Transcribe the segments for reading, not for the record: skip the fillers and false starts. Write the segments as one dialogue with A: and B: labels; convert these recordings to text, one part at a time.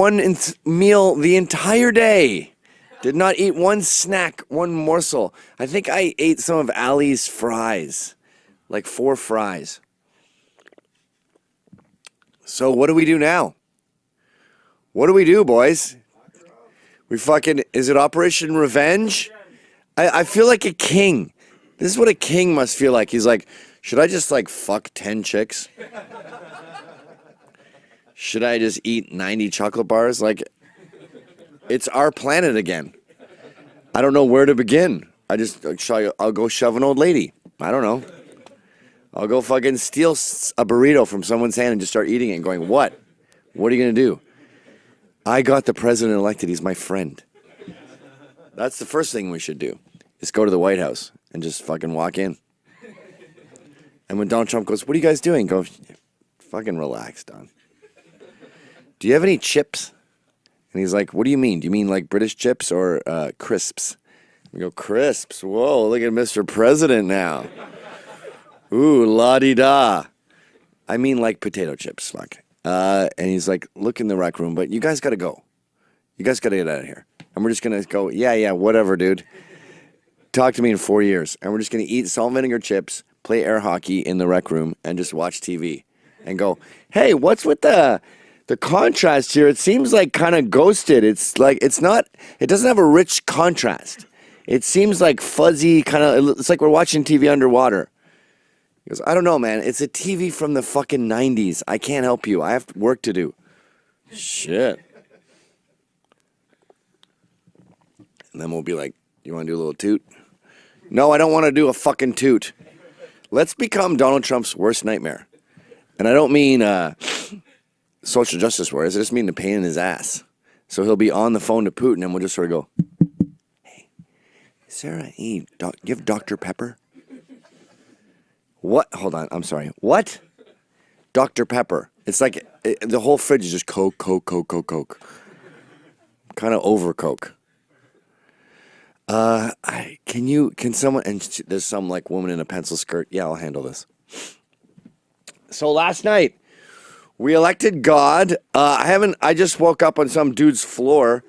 A: one meal the entire day. Did not eat one snack, one morsel. I think I ate some of Allie's fries, like 4 fries. So what do we do now? What do we do, boys? We fucking, is it Operation Revenge? I feel like a king. This is what a king must feel like. He's like, should I just like fuck 10 chicks? Should I just eat 90 chocolate bars? Like, it's our planet again. I don't know where to begin. I'll go shove an old lady. I don't know. I'll go fucking steal a burrito from someone's hand and just start eating it and going, what? What are you going to do? I got the president elected. He's my friend. That's the first thing we should do, is go to the White House and just fucking walk in. And when Donald Trump goes, what are you guys doing? Go, fucking relax, Don. Do you have any chips? And he's like, what do you mean? Do you mean like British chips or crisps? We go, crisps. Whoa, look at Mr. President now. Ooh, la-di-da. I mean like potato chips, fuck. And he's like, look in the rec room, but you guys got to go. You guys got to get out of here. And we're just going to go, yeah, whatever, dude. Talk to me in 4 years. And we're just going to eat salt and vinegar chips, play air hockey in the rec room, and just watch TV. And go, hey, what's with the contrast here? It seems like kind of ghosted. It's like, it doesn't have a rich contrast. It seems like fuzzy, kind of, it's like we're watching TV underwater. He goes, I don't know, man. It's a TV from the fucking 90s. I can't help you. I have work to do. Shit. And then we'll be like, you want to do a little toot? No, I don't want to do a fucking toot. Let's become Donald Trump's worst nightmare. And I don't mean social justice warriors. I just mean the pain in his ass. So he'll be on the phone to Putin and we'll just sort of go, hey, Sarah, you have Dr. Pepper? What? Hold on. I'm sorry. What? Dr. Pepper. It's like the whole fridge is just Coke. Kind of over Coke. Can someone, and there's some like woman in a pencil skirt. Yeah, I'll handle this. So last night, we elected God. I just woke up on some dude's floor.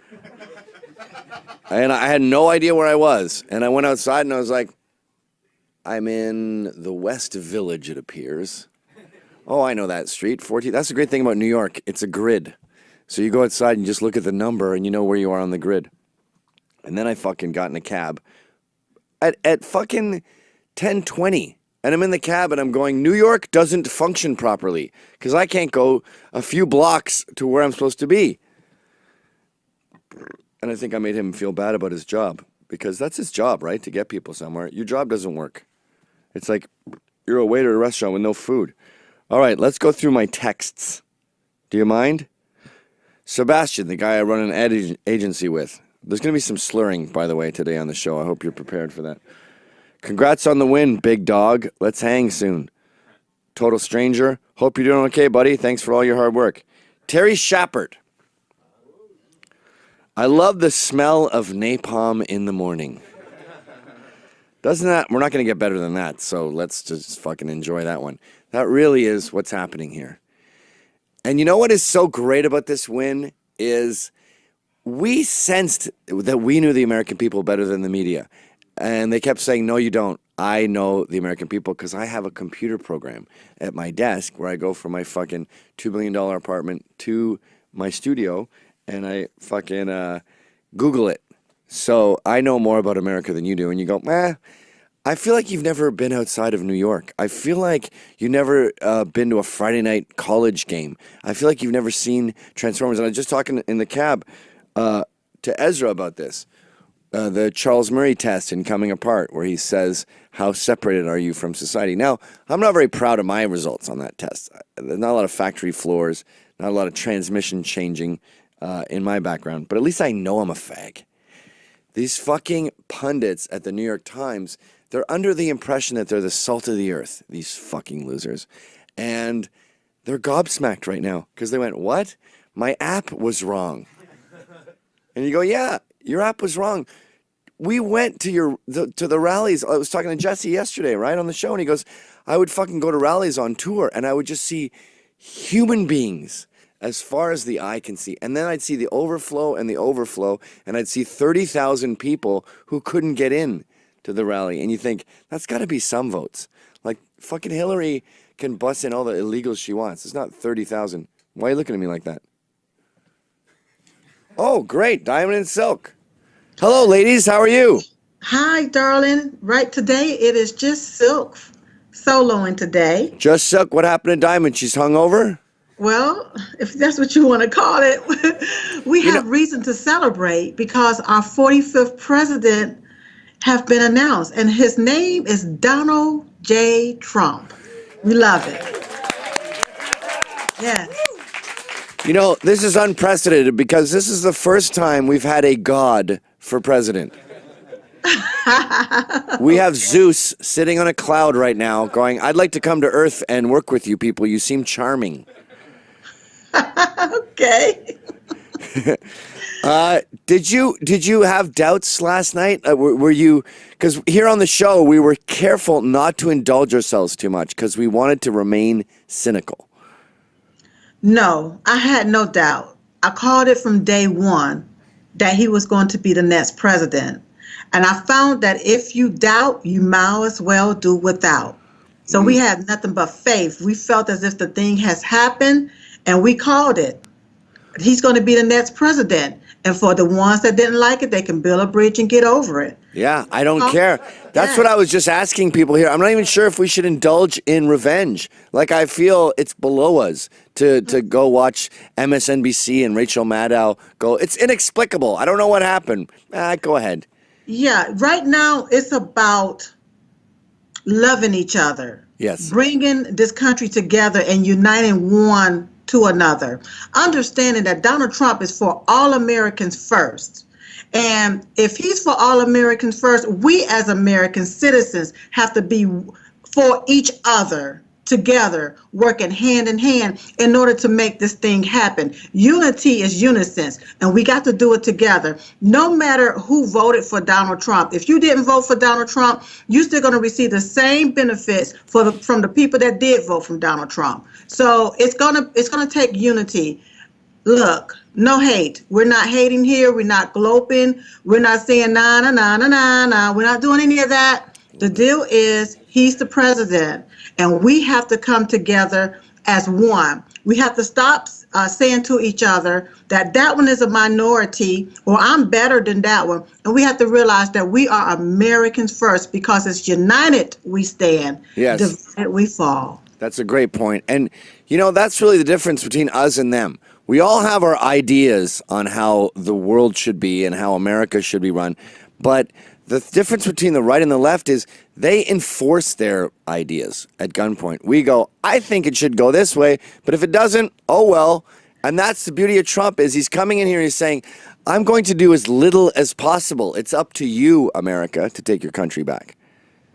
A: And I had no idea where I was. And I went outside and I was like, I'm in the West Village, it appears. Oh, I know that street, 14. That's the great thing about New York. It's a grid. So you go outside and you just look at the number and you know where you are on the grid. And then I fucking got in a cab at fucking 10:20. And I'm in the cab and I'm going, New York doesn't function properly because I can't go a few blocks to where I'm supposed to be. And I think I made him feel bad about his job because that's his job, right? To get people somewhere. Your job doesn't work. It's like you're a waiter at a restaurant with no food. All right, let's go through my texts. Do you mind? Sebastian, the guy I run an ad agency with. There's going to be some slurring, by the way, today on the show. I hope you're prepared for that. Congrats on the win, big dog. Let's hang soon. Total stranger. Hope you're doing okay, buddy. Thanks for all your hard work. Terry Shappert. I love the smell of napalm in the morning. Doesn't that, we're not going to get better than that, so let's just fucking enjoy that one. That really is what's happening here. And you know what is so great about this win is we sensed that we knew the American people better than the media. And they kept saying, no, you don't. I know the American people because I have a computer program at my desk where I go from my fucking $2 million apartment to my studio and I fucking Google it. So I know more about America than you do. And you go, I feel like you've never been outside of New York. I feel like you've never been to a Friday night college game. I feel like you've never seen Transformers. And I was just talking in the cab to Ezra about this. The Charles Murray test in Coming Apart, where he says, how separated are you from society? Now, I'm not very proud of my results on that test. There's not a lot of factory floors, not a lot of transmission changing in my background, but at least I know I'm a fag. These fucking pundits at the New York Times, they're under the impression that they're the salt of the earth, these fucking losers. And they're gobsmacked right now because they went, what? My app was wrong. And you go, yeah, your app was wrong. We went to the rallies. I was talking to Jesse yesterday, right, on the show, and he goes, I would fucking go to rallies on tour, and I would just see human beings as far as the eye can see. And then I'd see the overflow and the overflow, and I'd see 30,000 people who couldn't get in to the rally. And you think, that's got to be some votes. Like, fucking Hillary can bust in all the illegals she wants. It's not 30,000. Why are you looking at me like that? Oh, great. Diamond and Silk. Hello, ladies. How are you?
B: Hi, darling. Right today, it is just Silk soloing today.
A: Just Silk. What happened to Diamond? She's hungover?
B: Well, if that's what you want to call it, we have reason to celebrate because our 45th president have been announced, and his name is Donald J. Trump. We love it. Yes.
A: You know, this is unprecedented because this is the first time we've had a god for president. We have Zeus sitting on a cloud right now going, I'd like to come to Earth and work with you people. You seem charming.
B: Okay.
A: Did you have doubts last night? Were you, because here on the show, we were careful not to indulge ourselves too much because we wanted to remain cynical.
B: No, I had no doubt. I called it from day one that he was going to be the next president. And I found that if you doubt, you might as well do without. So we had nothing but faith. We felt as if the thing has happened, and we called it. He's going to be the next president. And for the ones that didn't like it, they can build a bridge and get over it.
A: Yeah, I don't care. That's what I was just asking people here. I'm not even sure if we should indulge in revenge. Like, I feel it's below us to go watch MSNBC and Rachel Maddow go, it's inexplicable. I don't know what happened. Go ahead.
B: Yeah, right now it's about loving each other.
A: Yes.
B: Bringing this country together and uniting one to another. Understanding that Donald Trump is for all Americans first. And if he's for all Americans first, we as American citizens have to be for each other together, working hand in hand in order to make this thing happen. Unity is unison, and we got to do it together. No matter who voted for Donald Trump, if you didn't vote for Donald Trump, you're still going to receive the same benefits from the people that did vote for Donald Trump. So it's gonna take unity. Look, no hate. We're not hating here. We're not gloping. We're not saying nah, nah, nah, nah, nah, nah. We're not doing any of that. The deal is he's the president, and we have to come together as one. We have to stop saying to each other that one is a minority or I'm better than that one. And we have to realize that we are Americans first because it's united we stand, divided we fall.
A: That's a great point. And, you know, that's really the difference between us and them. We all have our ideas on how the world should be and how America should be run. But the difference between the right and the left is they enforce their ideas at gunpoint. We go, I think it should go this way, but if it doesn't, oh well. And that's the beauty of Trump is he's coming in here and he's saying, I'm going to do as little as possible. It's up to you, America, to take your country back.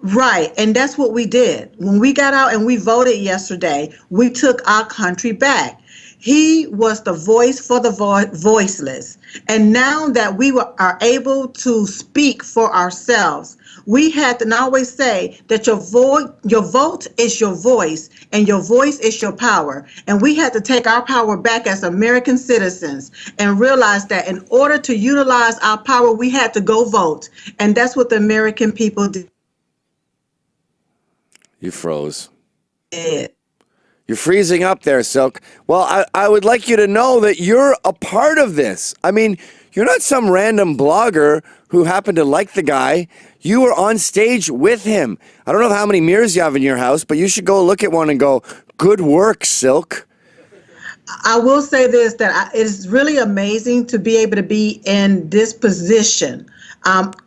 B: Right. And that's what we did. When we got out and we voted yesterday, we took our country back. He was the voice for the voiceless. And now that we are able to speak for ourselves, we had to, and I always say that your vote is your voice and your voice is your power. And we had to take our power back as American citizens and realize that in order to utilize our power, we had to go vote. And that's what the American people did.
A: You froze. You're freezing up there, Silk. Well, I would like you to know that you're a part of this. I mean, you're not some random blogger who happened to like the guy. You were on stage with him. I don't know how many mirrors you have in your house, but you should go look at one and go, good work, Silk.
B: I will say this, that it's really amazing to be able to be in this position.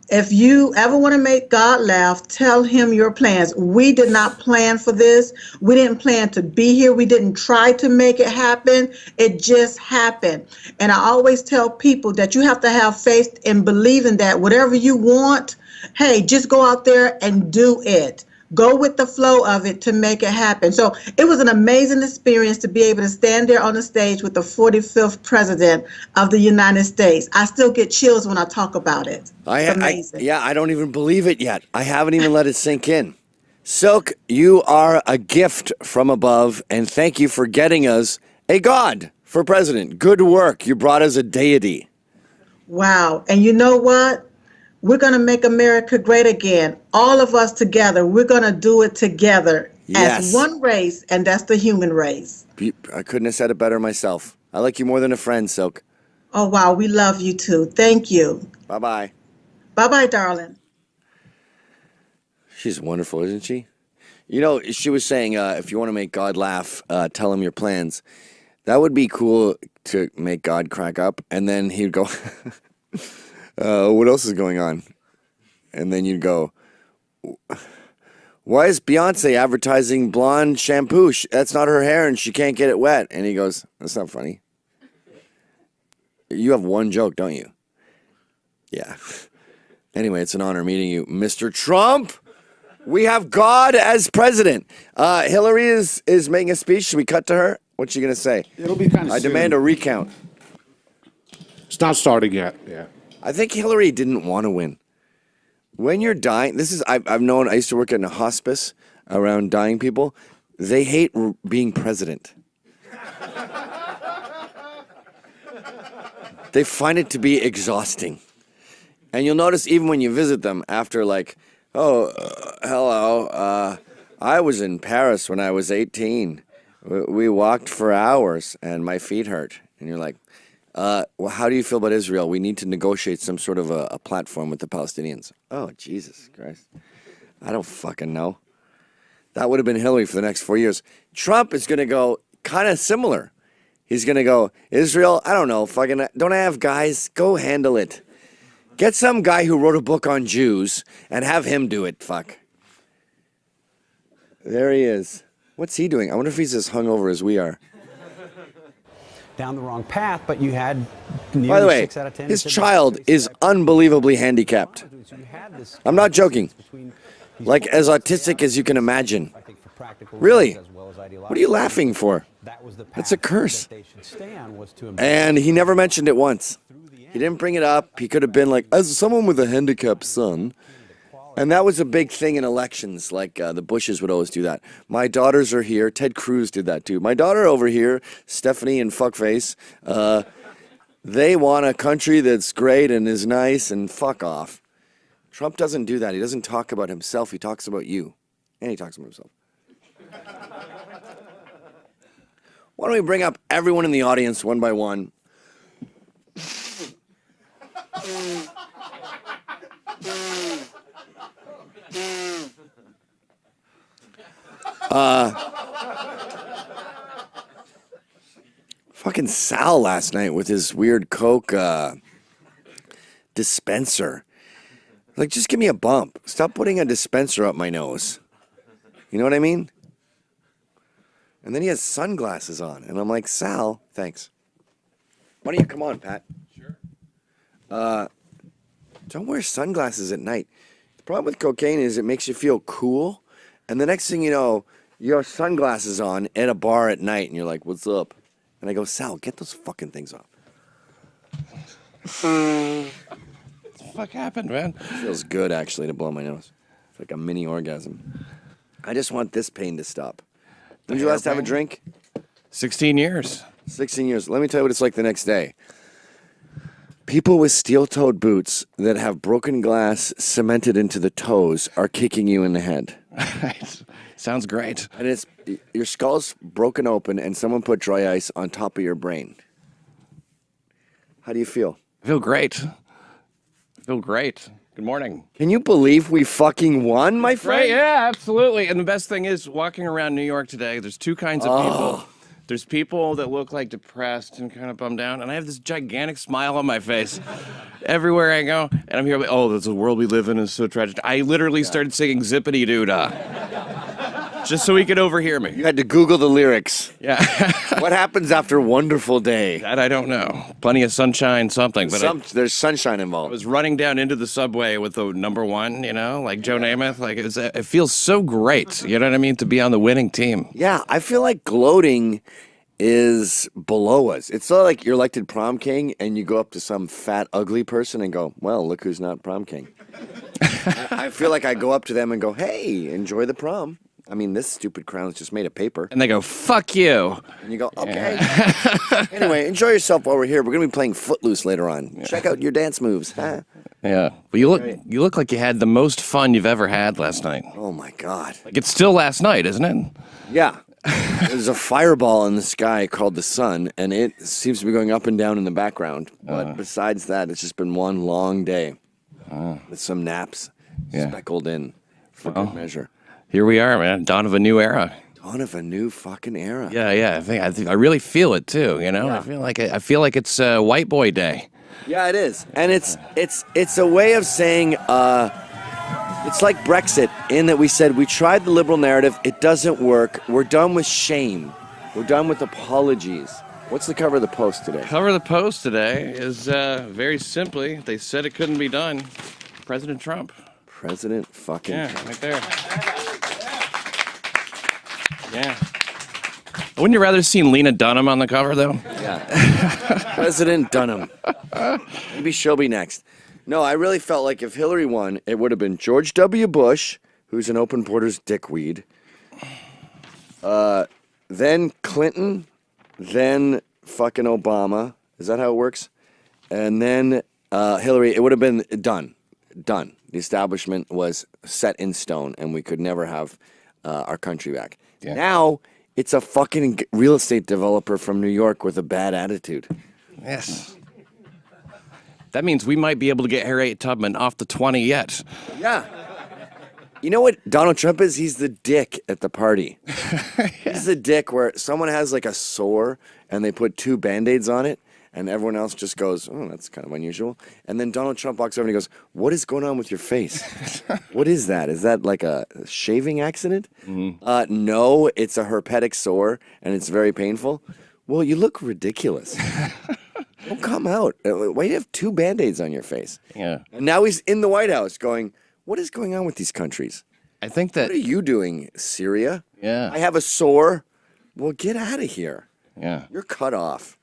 B: If you ever want to make God laugh, tell him your plans. We did not plan for this. We didn't plan to be here. We didn't try to make it happen. It just happened. And I always tell people that you have to have faith in believing that whatever you want, hey, just go out there and do it. Go with the flow of it to make it happen. So it was an amazing experience to be able to stand there on the stage with the 45th president of the United States. I still get chills when I talk about it. It's amazing.
A: I don't even believe it yet. I haven't even let it sink in. Silk, you are a gift from above, and thank you for getting us a god for president. Good work. You brought us a deity.
B: Wow. And you know what? We're going to make America great again. All of us together. We're going to do it together
A: Yes.
B: as one race, and that's the human race.
A: I couldn't have said it better myself. I like you more than a friend, Silk.
B: Oh, wow. We love you too. Thank you.
A: Bye-bye.
B: Bye-bye, darling.
A: She's wonderful, isn't she? You know, she was saying, if you want to make God laugh, tell him your plans. That would be cool to make God crack up. And then he'd go, what else is going on? And then you'd go, why is Beyonce advertising blonde shampoo? That's not her hair and she can't get it wet. And he goes, that's not funny. You have one joke, don't you? Yeah. Anyway, it's an honor meeting you, Mr. Trump. We have God as president. Hillary is making a speech. Should we cut to her? What's she going to say?
C: It'll be kind of
A: I demand a recount.
C: It's not starting yet. Yeah.
A: I think Hillary didn't want to win. When you're dying, I've known, I used to work in a hospice around dying people. They hate being president. They find it to be exhausting. And you'll notice even when you visit them after hello, I was in Paris when I was 18. We walked for hours and my feet hurt. And you're like, well, how do you feel about Israel? We need to negotiate some sort of a platform with the Palestinians. Oh, Jesus Christ. I don't fucking know. That would have been Hillary for the next 4 years. Trump is going to go kind of similar. He's going to go, Israel, I don't know, fucking, don't I have guys? Go handle it. Get some guy who wrote a book on Jews and have him do it, fuck. There he is. What's he doing? I wonder if he's as hungover as we are.
D: Down the wrong path, but you had
A: By the way,
D: 6 out of 10
A: his child is unbelievably handicapped. I'm not joking. Like as autistic as you can imagine. Really? What are you laughing for? That's a curse. And he never mentioned it once. He didn't bring it up. He could have been like, as someone with a handicapped son. And that was a big thing in elections. Like the Bushes would always do that. My daughters are here. Ted Cruz did that too. My daughter over here, Stephanie and Fuckface, they want a country that's great and is nice and fuck off. Trump doesn't do that. He doesn't talk about himself. He talks about you. And he talks about himself. Why don't we bring up everyone in the audience one by one? Fucking Sal last night with his weird Coke dispenser. Like, just give me a bump. Stop putting a dispenser up my nose. You know what I mean? And then he has sunglasses on. And I'm like, Sal, thanks. Why don't you come on, Pat? Sure. Don't wear sunglasses at night. The problem with cocaine is it makes you feel cool. And the next thing you know, you have sunglasses on at a bar at night. And you're like, what's up? And I go, Sal, get those fucking things off.
E: What the fuck happened, man?
A: It feels good, actually, to blow my nose. It's like a mini orgasm. I just want this pain to stop. When did you last have a drink?
E: 16 years.
A: 16 years. Let me tell you what it's like the next day. People with steel-toed boots that have broken glass cemented into the toes are kicking you in the head.
E: Sounds great.
A: And it's your skull's broken open and someone put dry ice on top of your brain. How do you feel?
E: I feel great. Good morning.
A: Can you believe we fucking won, my friend?
E: Right, yeah, absolutely. And the best thing is, walking around New York today, there's two kinds of people. There's people that look like depressed and kind of bummed out, and I have this gigantic smile on my face everywhere I go. And I'm here like, oh, that's the world we live in is so tragic. I literally started singing Zippity Doo Dah. Just so he could overhear me.
A: You had to Google the lyrics.
E: Yeah.
A: What happens after a wonderful day?
E: That I don't know. Plenty of sunshine, something. But
A: There's sunshine
E: I
A: involved.
E: was running down into the subway with the number one, like Joe Namath. Like it feels so great, you know what I mean, to be on the winning team.
A: Yeah, I feel like gloating is below us. It's not like you're elected prom king and you go up to some fat, ugly person and go, well, look who's not prom king. I feel like I go up to them and go, hey, enjoy the prom. I mean, this stupid crown's just made of paper.
E: And they go, fuck you.
A: And you go, okay. Anyway, enjoy yourself while we're here. We're going to be playing Footloose later on. Check out your dance moves. Huh?
E: Yeah. Well, you look like you had the most fun you've ever had last night.
A: Oh, my God.
E: Like it's still last night, isn't it?
A: Yeah. There's a fireball in the sky called the sun, and it seems to be going up and down in the background. But besides that, it's just been one long day with some naps speckled in for good measure.
E: Here we are, man. Dawn of a new era.
A: Dawn of a new fucking era.
E: Yeah. I think I really feel it too. You know,
A: Yeah.
E: I feel like it's White Boy Day.
A: Yeah, it is, and it's a way of saying it's like Brexit in that we said we tried the liberal narrative, it doesn't work. We're done with shame. We're done with apologies. What's the cover of the Post today?
E: Cover of the Post today is very simply, they said it couldn't be done. President Trump.
A: President fucking Trump.
E: Right there. Yeah. Wouldn't you rather seen Lena Dunham on the cover, though?
A: Yeah. President Dunham. Maybe she'll be next. No, I really felt like if Hillary won, it would have been George W. Bush, who's an open borders dickweed, then Clinton, then fucking Obama. Is that how it works? And then Hillary. It would have been done. Done. The establishment was set in stone, and we could never have our country back. Yeah. Now, it's a fucking real estate developer from New York with a bad attitude.
E: Yes. That means we might be able to get Harriet Tubman off the 20 yet.
A: Yeah. You know what Donald Trump is? He's the dick at the party. He's the dick where someone has like a sore and they put 2 Band-Aids on it and everyone else just goes, oh, that's kind of unusual. And then Donald Trump walks over and he goes, what is going on with your face? What is that? Is that like a shaving accident? Mm-hmm. No, it's a herpetic sore and it's very painful. Well, you look ridiculous. Don't come out. Why do you have 2 Band-Aids on your face?
E: Yeah.
A: And now he's in the White House going, what is going on with these countries?
E: I think that...
A: What are you doing, Syria?
E: Yeah.
A: I have a sore. Well, get out of here.
E: Yeah.
A: You're cut off.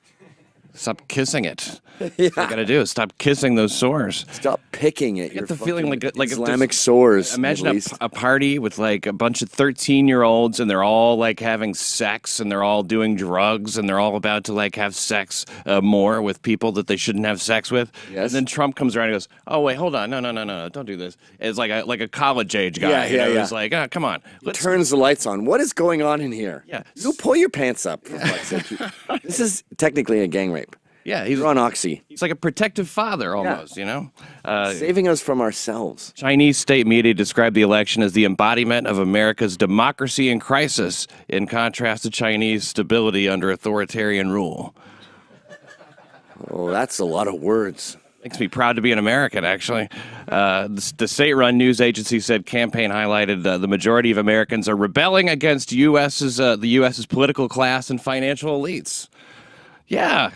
E: Stop kissing it.
A: Yeah.
E: What you gotta do is stop kissing those sores.
A: Stop picking at
E: I
A: your
E: get the feeling like
A: Islamic sores.
E: Imagine a party with like a bunch of 13-year-olds and they're all like having sex and they're all doing drugs and they're all about to like have sex more with people that they shouldn't have sex with.
A: Yes.
E: And then Trump comes around and goes, "Oh wait, hold on, no, don't do this." It's like a college age guy. He's like, "Oh, come on."
A: Turns the lights on. What is going on in here?
E: Yeah.
A: You pull your pants up. For fuck's sake. This is technically a gang rape.
E: Yeah,
A: You're on Oxy.
E: He's like a protective father almost, you know?
A: Saving us from ourselves.
E: Chinese state media described the election as the embodiment of America's democracy in crisis, in contrast to Chinese stability under authoritarian rule.
A: Oh, that's a lot of words.
E: Makes me proud to be an American, actually. The state-run news agency said campaign highlighted the majority of Americans are rebelling against the U.S.'s political class and financial elites. Yeah.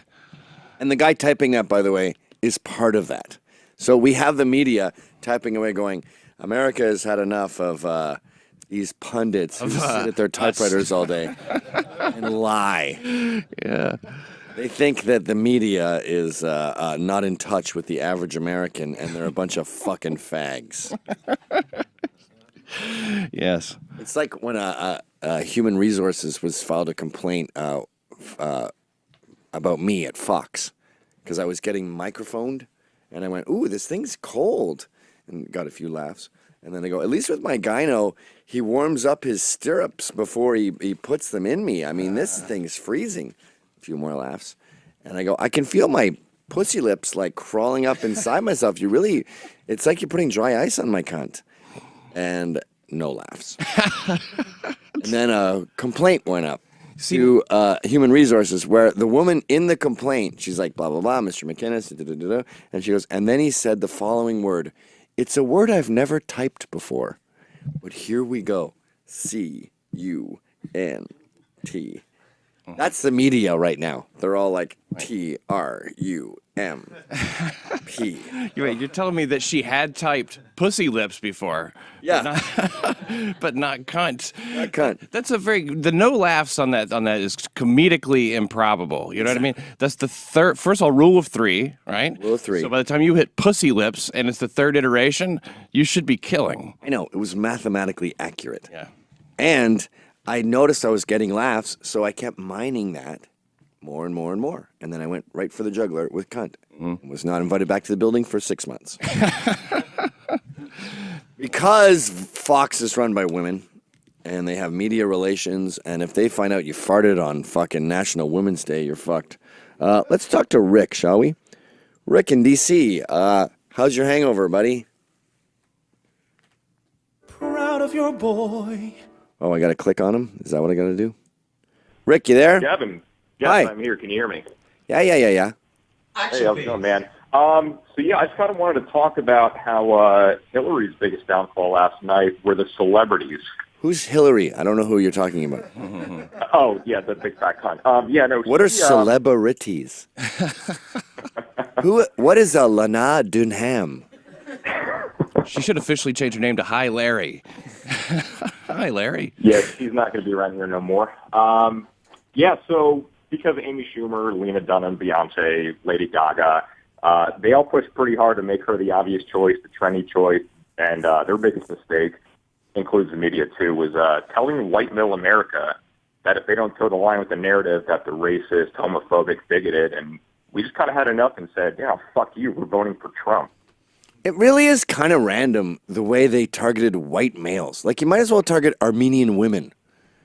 A: And the guy typing that, by the way, is part of that. So we have the media typing away going, America has had enough of these pundits who sit at their typewriters all day and lie.
E: Yeah.
A: They think that the media is not in touch with the average American, and they're a bunch of fucking fags.
E: Yes.
A: It's like when Human Resources was filed a complaint about me at Fox because I was getting microphoned and I went, ooh, this thing's cold, and got a few laughs. And then they go, at least with my gyno, he warms up his stirrups before he puts them in me. I mean, this thing's freezing. A few more laughs. And I go, I can feel my pussy lips like crawling up inside myself. It's like you're putting dry ice on my cunt. And no laughs. And then a complaint went up to Human Resources, where the woman in the complaint, she's like, blah, blah, blah, Mr. McInnes, and she goes, and then he said the following word. It's a word I've never typed before, but here we go. C-U-N-T. That's the media right now. They're all like T-R-U-M-P.
E: You're telling me that she had typed pussy lips before.
A: Yeah.
E: But not cunt.
A: Not cunt.
E: That's the no laughs on that is comedically improbable. You know what I mean? That's the third, first of all, rule of 3, right?
A: Rule of 3.
E: So by the time you hit pussy lips and it's the third iteration, you should be killing.
A: I know, it was mathematically accurate.
E: Yeah.
A: And I noticed I was getting laughs, so I kept mining that more and more and more. And then I went right for the juggler with cunt. And was not invited back to the building for 6 months. Because Fox is run by women, and they have media relations, and if they find out you farted on fucking National Women's Day, you're fucked. Let's talk to Rick, shall we? Rick in D.C., how's your hangover, buddy?
F: Proud of your boy.
A: Oh, I got to click on him? Is that what I got to do? Rick, you there?
G: Gavin. Yes,
A: Hi.
G: I'm here. Can you hear me?
A: Yeah.
G: Hey, how's it going, man? So yeah, I just kind of wanted to talk about how Hillary's biggest downfall last night were the celebrities.
A: Who's Hillary? I don't know who you're talking about.
G: Oh, yeah, the big fat cunt. Yeah, no.
A: What are celebrities? What is a Lana Dunham?
E: She should officially change her name to Hi Larry. Hi Larry.
G: Yeah, she's not going to be around here no more. Yeah, so because of Amy Schumer, Lena Dunham, Beyonce, Lady Gaga, they all pushed pretty hard to make her the obvious choice, the trendy choice, and their biggest mistake, includes the media too, was telling white male America that if they don't toe the line with the narrative that they're racist, homophobic, bigoted, and we just kind of had enough and said, yeah, fuck you, we're voting for Trump.
A: It really is kind of random the way they targeted white males. Like, you might as well target Armenian women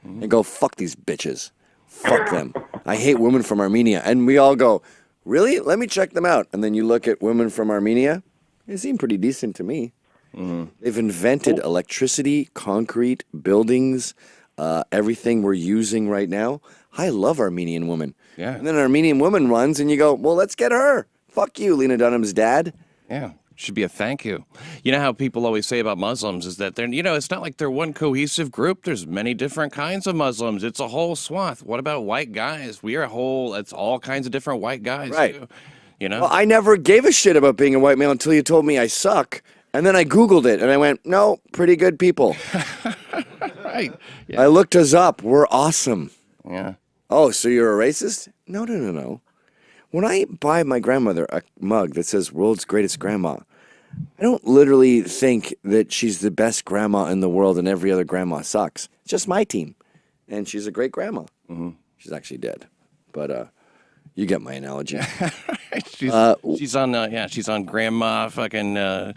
A: and go, fuck these bitches. Fuck them. I hate women from Armenia. And we all go, really? Let me check them out. And then you look at women from Armenia, they seem pretty decent to me. They've invented electricity, concrete, buildings, everything we're using right now. I love Armenian women.
E: Yeah.
A: And then an Armenian woman runs and you go, well, let's get her. Fuck you, Lena Dunham's dad.
E: Yeah. Should be a thank you. You know how people always say about Muslims is that they're, it's not like they're one cohesive group. There's many different kinds of Muslims. It's a whole swath. What about white guys? We are it's all kinds of different white guys.
A: Right.
E: Too,
A: Well, I never gave a shit about being a white male until you told me I suck. And then I Googled it and I went, no, pretty good people.
E: Right. Yeah.
A: I looked us up. We're awesome.
E: Yeah.
A: Oh, so you're a racist? No. When I buy my grandmother a mug that says world's greatest grandma, I don't literally think that she's the best grandma in the world and every other grandma sucks. It's just my team. And she's a great grandma. She's actually dead. But you get my analogy.
E: she's on grandma fucking the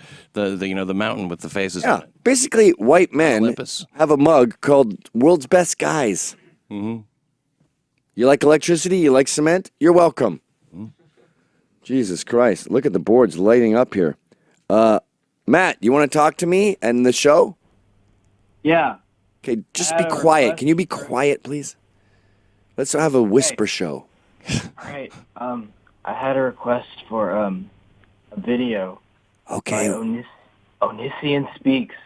E: mountain with the faces on
A: Yeah.
E: it.
A: Basically, white men
E: Olympus.
A: have a mug called World's Best Guys. You like electricity? You like cement? You're welcome. Jesus Christ. Look at the boards lighting up here. Matt, you want to talk to me and the show?
H: Yeah.
A: Okay, just be quiet. Can you be quiet, please? Let's have a whisper show.
H: All right. I had a request for a video
A: Okay.
H: by Onision Speaks.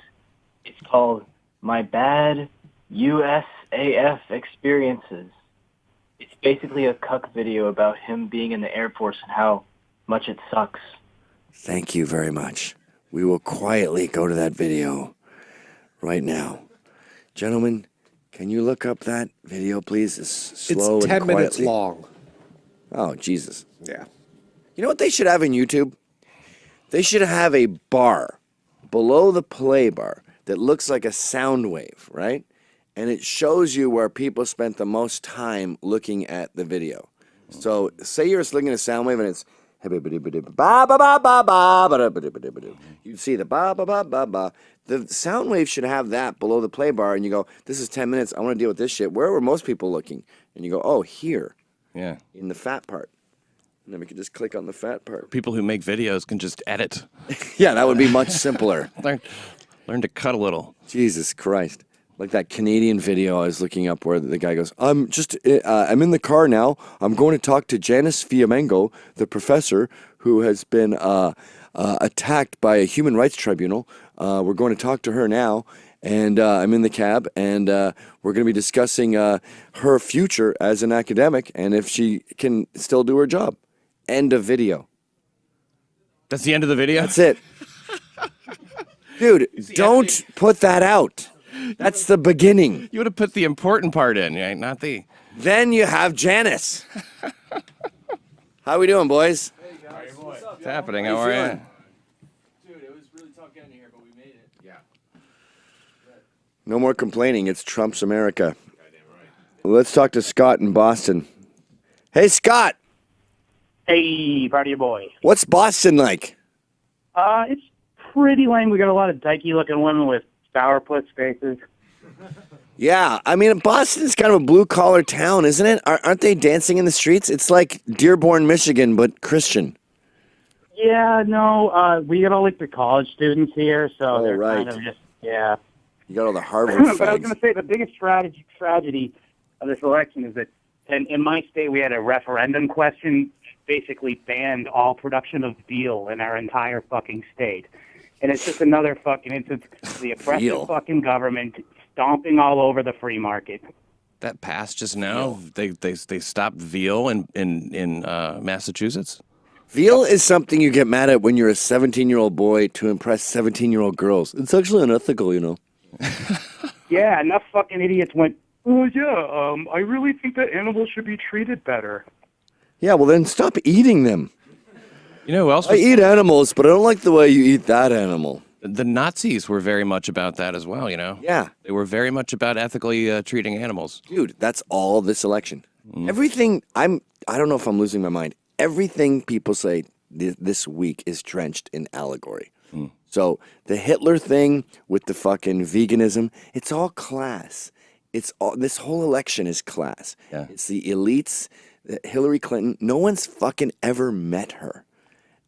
H: It's called My Bad USAF Experiences. It's basically a cuck video about him being in the Air Force and how much it sucks.
A: Thank you very much. We will quietly go to that video right now. Gentlemen, can you look up that video, please? It's slow
C: It's
A: and
C: 10
A: quietly.
C: minutes long.
A: Oh, Jesus.
C: Yeah.
A: You know what they should have in YouTube? They should have a bar below the play bar that looks like a sound wave, right? And it shows you where people spent the most time looking at the video. So say you're looking at a sound wave and it's ba ba ba ba ba. You see the ba ba ba ba ba. The sound wave should have that below the play bar, and you go, "This is 10 minutes. I want to deal with this shit." Where were most people looking? And you go, "Oh, here,
E: Yeah.
A: in the fat part." And then we can just click on the fat part.
E: People who make videos can just edit.
A: Yeah, that would be much simpler.
E: Learn to cut a little.
A: Jesus Christ. Like that Canadian video I was looking up where the guy goes, I'm in the car now. I'm going to talk to Janice Fiamengo, the professor who has been attacked by a human rights tribunal. We're going to talk to her now. And I'm in the cab, and we're going to be discussing her future as an academic and if she can still do her job. End of video.
E: That's the end of the video?
A: That's it. Dude, don't put that out. That's the beginning.
E: You would have put the important part in, right? Not the...
A: Then you have Janice. How we doing, boys?
I: Hey guys, what's up?
E: What's happening?
A: How
E: How are
A: you
E: you?
I: Dude, it was really tough getting here, but we made it.
C: Yeah.
A: No more complaining. It's Trump's America. Let's talk to Scott in Boston. Hey, Scott.
I: Hey, proud of your boy.
A: What's Boston like?
I: It's pretty lame. We got a lot of dykey-looking women with sourpuss faces.
A: Yeah, I mean, Boston's kind of a blue-collar town, isn't it? Aren't they dancing in the streets? It's like Dearborn, Michigan, but Christian.
I: Yeah, no, we got all like the college students here, so they're
A: right.
I: kind of just, yeah.
A: You got all the Harvard
I: But I was
A: fags.
I: going to say the biggest tragedy of this election is that in my state we had a referendum question basically banned all production of veal in our entire fucking state. And it's just another fucking instance of the oppressive
A: Veal.
I: fucking government stomping all over the free market.
E: That passed just now. They stopped veal in Massachusetts.
A: Veal is something you get mad at when you're a 17-year-old boy to impress 17-year-old girls. It's actually unethical, you know.
I: Yeah, enough fucking idiots went, oh, yeah, I really think that animals should be treated better.
A: Yeah, well then stop eating them.
E: You know who else?
A: I eat animals, but I don't like the way you eat that animal.
E: The Nazis were very much about that as well, you know?
A: Yeah.
E: They were very much about ethically treating animals.
A: Dude, that's all this election. Everything, I don't know if I'm losing my mind. Everything people say this week is drenched in allegory. So the Hitler thing with the fucking veganism, it's all class. This whole election is class.
E: Yeah.
A: It's the elites, Hillary Clinton, no one's fucking ever met her.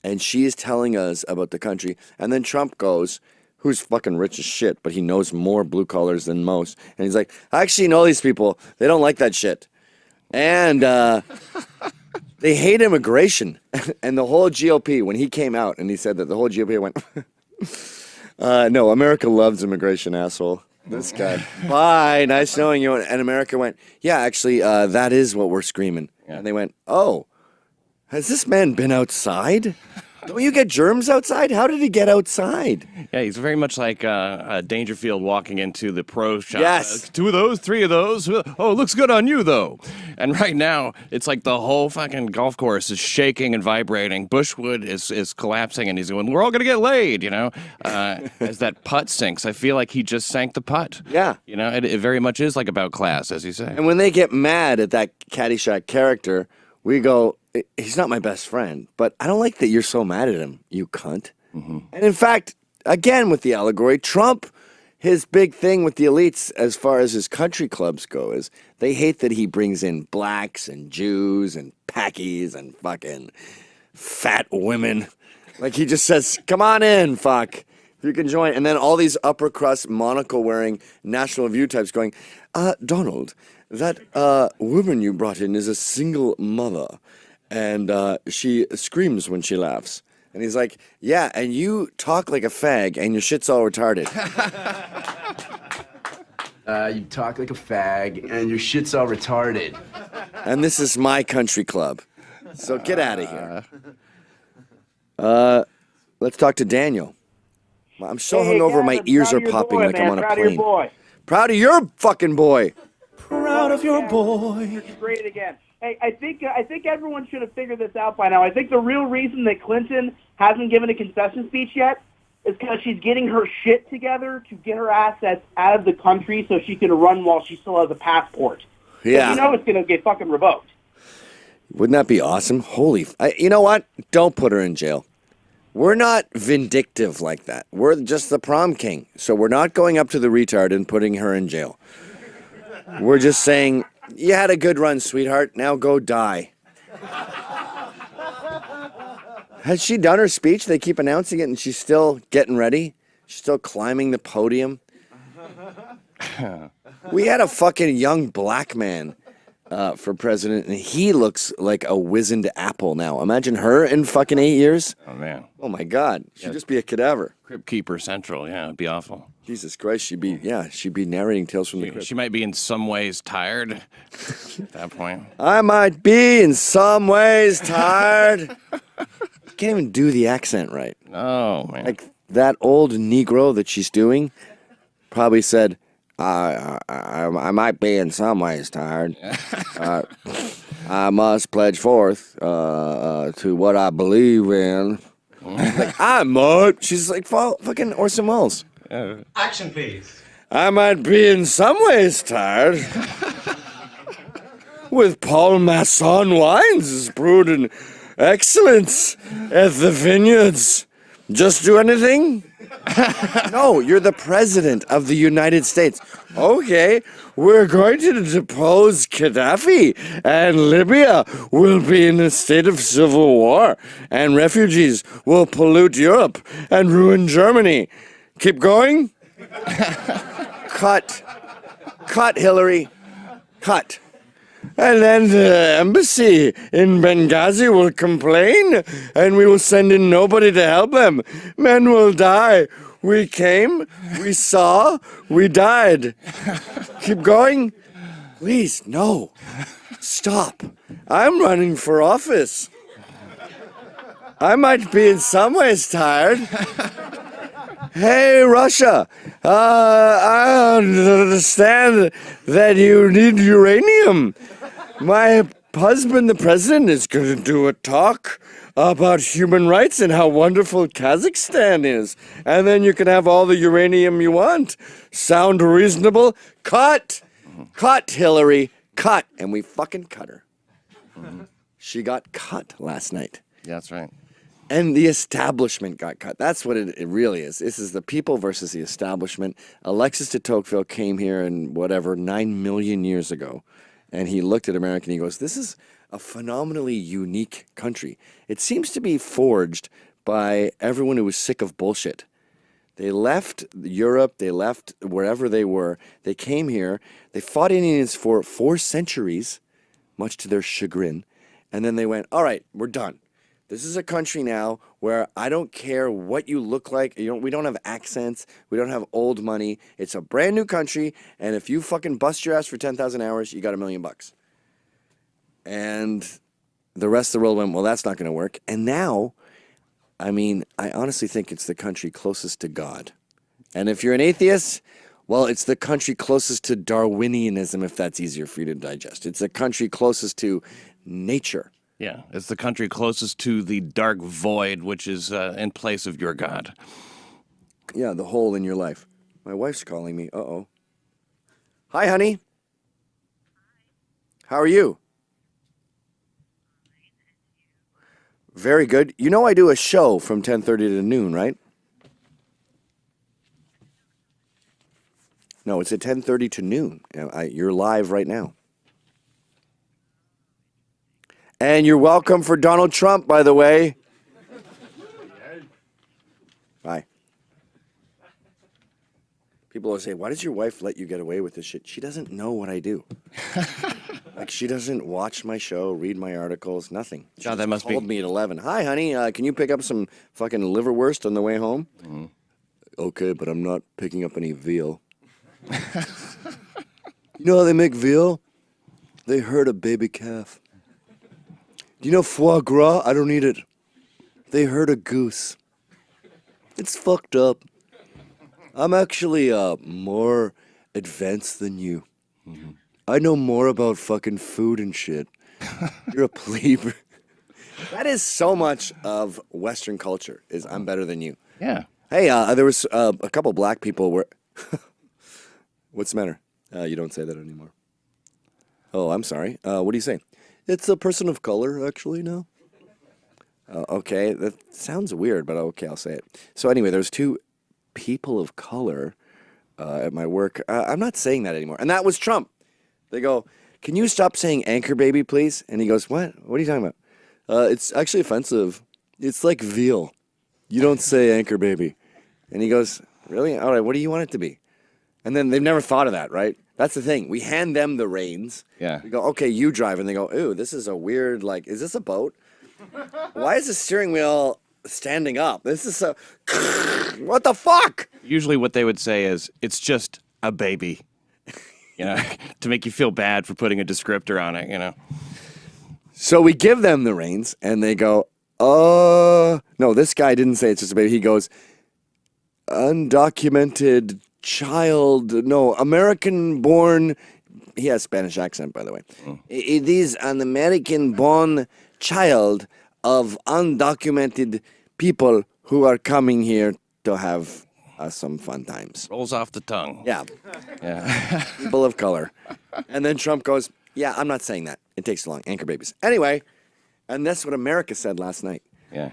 A: And she is telling us about the country. And then Trump goes, who's fucking rich as shit, but he knows more blue collars than most. And he's like, I actually know these people. They don't like that shit. And they hate immigration. And the whole GOP, when he came out and he said that, the whole GOP went, no, America loves immigration, asshole. This guy. Bye, nice knowing you. And America went, yeah, actually, that is what we're screaming. Yeah. And they went, oh, has this man been outside? Don't you get germs outside? How did he get outside?
E: Yeah, he's very much like Dangerfield walking into the pro shop.
A: Yes.
E: 2 of those, 3 of those. Oh, looks good on you, though. And right now, it's like the whole fucking golf course is shaking and vibrating. Bushwood is collapsing, and he's going, we're all going to get laid, you know? As that putt sinks, I feel like he just sank the putt.
A: Yeah.
E: You know, it very much is like about class, as you say.
A: And when they get mad at that Caddyshack character, we go, he's not my best friend, but I don't like that you're so mad at him, you cunt. And in fact, again with the allegory, Trump, his big thing with the elites as far as his country clubs go is they hate that he brings in blacks and Jews and Packies and fucking fat women. Like he just says, come on in, fuck. If you can join. And then all these upper crust monocle wearing National Review types going, Donald, that woman you brought in is a single mother. And she screams when she laughs. And he's like, yeah, and you talk like a fag, and your shit's all retarded.
J: You talk like a fag, and your shit's all retarded.
A: And this is my country club. So get out of here. Let's talk to Daniel. I'm so hungover, my ears are popping like I'm on a plane. Proud of your fucking boy.
F: Proud of your boy.
I: Great again. Hey, I think everyone should have figured this out by now. I think the real reason that Clinton hasn't given a concession speech yet is because she's getting her shit together to get her assets out of the country so she can run while she still has a passport.
A: Yeah.
I: You know it's going to get fucking revoked.
A: Wouldn't that be awesome? You know what? Don't put her in jail. We're not vindictive like that. We're just the prom king. So we're not going up to the retard and putting her in jail. We're just saying, you had a good run, sweetheart. Now go die. Has she done her speech? They keep announcing it, and she's still getting ready. She's still climbing the podium. We had a fucking young black man for president, and he looks like a wizened apple now. Imagine her in fucking 8 years.
E: Oh, man.
A: Oh, my God. She'd just be a cadaver.
E: Crypt Keeper Central, yeah, it'd be awful.
A: Jesus Christ, she'd be narrating Tales from the Crypt.
E: She might be in some ways tired at that point.
A: I might be in some ways tired. Can't even do the accent right.
E: Oh, man.
A: Like that old Negro that she's doing probably said, I might be in some ways tired. I must pledge forth to what I believe in. Like, I might. She's like fucking Orson Welles.
K: Action, please.
A: I might be in some ways tired. With Paul Masson wines brewed in excellence at the vineyards. Just do anything? No, you're the president of the United States. Okay, we're going to depose Gaddafi, and Libya will be in a state of civil war, and refugees will pollute Europe and ruin Germany. Keep going? Cut. Cut, Hillary. Cut. And then the embassy in Benghazi will complain, and we will send in nobody to help them. Men will die. We came, we saw, we died. Keep going? Please, no. Stop. I'm running for office. I might be in some ways tired. Hey, Russia, I understand that you need uranium. My husband, the president, is going to do a talk about human rights and how wonderful Kazakhstan is. And then you can have all the uranium you want. Sound reasonable? Cut! Cut, Hillary. Cut. And we fucking cut her. She got cut last night.
E: Yeah, that's right.
A: And the establishment got cut. That's what it really is. This is the people versus the establishment. Alexis de Tocqueville came here in 9 million years ago. And he looked at America and he goes, this is a phenomenally unique country. It seems to be forged by everyone who was sick of bullshit. They left Europe, they left wherever they were. They came here, they fought Indians for 4 centuries, much to their chagrin. And then they went, all right, we're done. This is a country now where I don't care what you look like. We don't have accents. We don't have old money. It's a brand new country. And if you fucking bust your ass for 10,000 hours, you got $1 million. And the rest of the world went, well, that's not going to work. And now, I honestly think it's the country closest to God. And if you're an atheist, well, it's the country closest to Darwinianism, if that's easier for you to digest. It's the country closest to nature.
E: Yeah, it's the country closest to the dark void, which is in place of your God.
A: Yeah, the hole in your life. My wife's calling me. Uh-oh. Hi, honey. How are you? Very good. You know I do a show from 10:30 to noon, right? No, it's at 10:30 to noon. You're live right now. And you're welcome for Donald Trump, by the way. Bye. People will say, why does your wife let you get away with this shit? She doesn't know what I do. She doesn't watch my show, read my articles, nothing. She
E: God, that must
A: called me at 11. Hi, honey, can you pick up some fucking liverwurst on the way home? Mm-hmm. Okay, but I'm not picking up any veal. You know how they make veal? They herd a baby calf. Do you know foie gras? I don't eat it. They herd a goose. It's fucked up. I'm actually more advanced than you. Mm-hmm. I know more about fucking food and shit. You're a plebe. That is so much of Western culture, is I'm better than you.
E: Yeah.
A: Hey, there was a couple black people where... What's the matter? You don't say that anymore. Oh, I'm sorry. What do you say? It's a person of color, actually, now. Okay, that sounds weird, but okay, I'll say it. So anyway, there's 2 people of color at my work. I'm not saying that anymore. And that was Trump. They go, can you stop saying anchor baby, please? And he goes, what? What are you talking about? It's actually offensive. It's like veal. You don't say anchor baby. And he goes, really? All right, what do you want it to be? And then they've never thought of that, right? That's the thing. We hand them the reins.
E: Yeah.
A: We go, okay, you drive. And they go, ooh, this is a weird, is this a boat? Why is the steering wheel standing up? This is what the fuck?
E: Usually what they would say is, it's just a baby. To make you feel bad for putting a descriptor on it,
A: So we give them the reins, and they go, no, this guy didn't say it's just a baby. He goes, undocumented child, no, American-born, he has Spanish accent, by the way. It is an American-born child of undocumented people who are coming here to have some fun times.
E: Rolls off the tongue.
A: Yeah.
E: Yeah.
A: People of color. And then Trump goes, yeah, I'm not saying that. It takes too long. Anchor babies. Anyway, and that's what America said last night.
E: Yeah.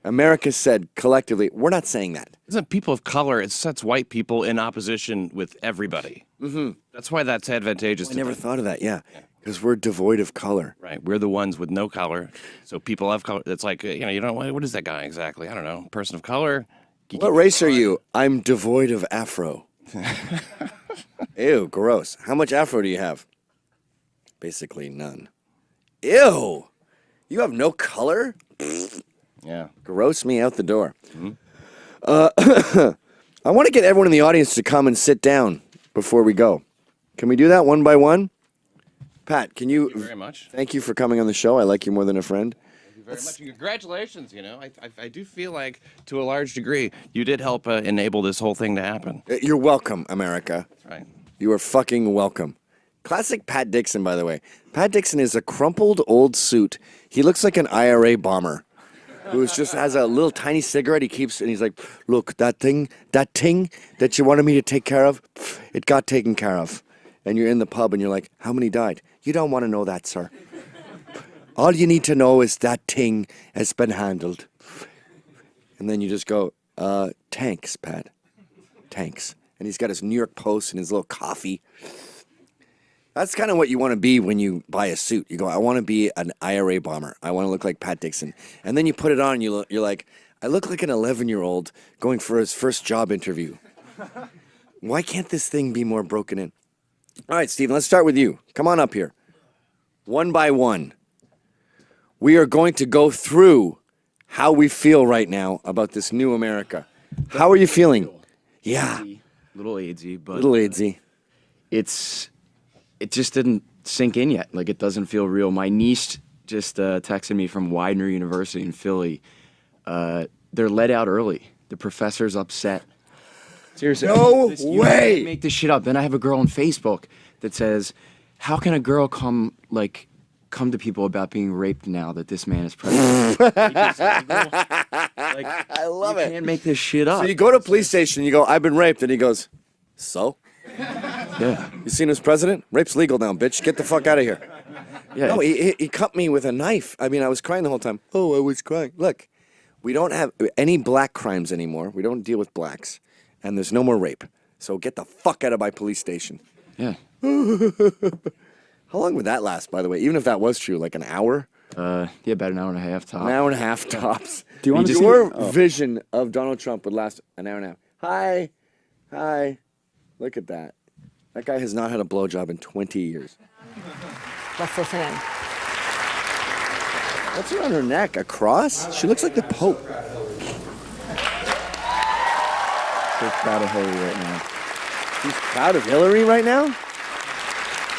A: America said collectively, we're not saying that.
E: Isn't people of color, it sets white people in opposition with everybody.
A: Mm-hmm.
E: That's why that's advantageous.
A: I never thought of that, yeah. Because we're devoid of color.
E: Right. We're the ones with no color. So people of color, it's like, you don't, what is that guy exactly? I don't know. Person of color.
A: What race are you? I'm devoid of afro. Ew, gross. How much afro do you have? Basically none. Ew. You have no color?
E: Yeah.
A: Gross me out the door. I want to get everyone in the audience to come and sit down before we go. Can we do that one by one? Pat, can you?
E: Thank you very much.
A: Thank you for coming on the show. I like you more than a friend.
E: Thank you very much. Congratulations. I do feel like, to a large degree, you did help enable this whole thing to happen.
A: You're welcome, America.
E: That's right.
A: You are fucking welcome. Classic Pat Dixon, by the way. Pat Dixon is a crumpled old suit. He looks like an IRA bomber who just has a little tiny cigarette he keeps, and he's like, look, that thing that you wanted me to take care of, it got taken care of. And you're in the pub and you're like, how many died? You don't want to know that, sir. All you need to know is that thing has been handled. And then you just go, tanks, Pat. Tanks. And he's got his New York Post and his little coffee. That's kind of what you want to be when you buy a suit. You go, I want to be an IRA bomber. I want to look like Pat Dixon. And then you put it on and you're like, I look like an 11-year-old going for his first job interview. Why can't this thing be more broken in? All right, Stephen, let's start with you. Come on up here. One by one. We are going to go through how we feel right now about this new America. How are you feeling? Yeah.
K: Little AIDSy, but
A: Little AIDSy.
K: It just didn't sink in yet. Like, it doesn't feel real. My niece just texted me from Widener University in Philly. They're let out early. The professor's upset. Seriously.
A: No
K: You
A: way.
K: can't make this shit up. Then I have a girl on Facebook that says, how can a girl come to people about being raped now that this man is president?
A: I love it.
K: You can't make this shit up.
A: So you go to a police station, you go, I've been raped, and he goes, so?
K: Yeah.
A: You seen who's president? Rape's legal now, bitch. Get the fuck out of here.
K: Yeah.
A: No, he cut me with a knife. I mean, I was crying the whole time. Oh, I was crying. Look, we don't have any black crimes anymore. We don't deal with blacks. And there's no more rape. So get the fuck out of my police station.
K: Yeah.
A: How long would that last, by the way? Even if that was true, like an hour?
K: Yeah, about an hour and a half tops.
A: An hour and a half tops.
K: Do you want to see
A: Your
K: it? Oh.
A: vision of Donald Trump would last an hour and a half. Hi. Hi. Look at that. That guy has not had a blowjob in 20 years.
L: Let's listen in.
A: What's around her neck? A cross? She looks like the Pope.
K: So proud of Hillary right now.
A: He's proud of Hillary right now?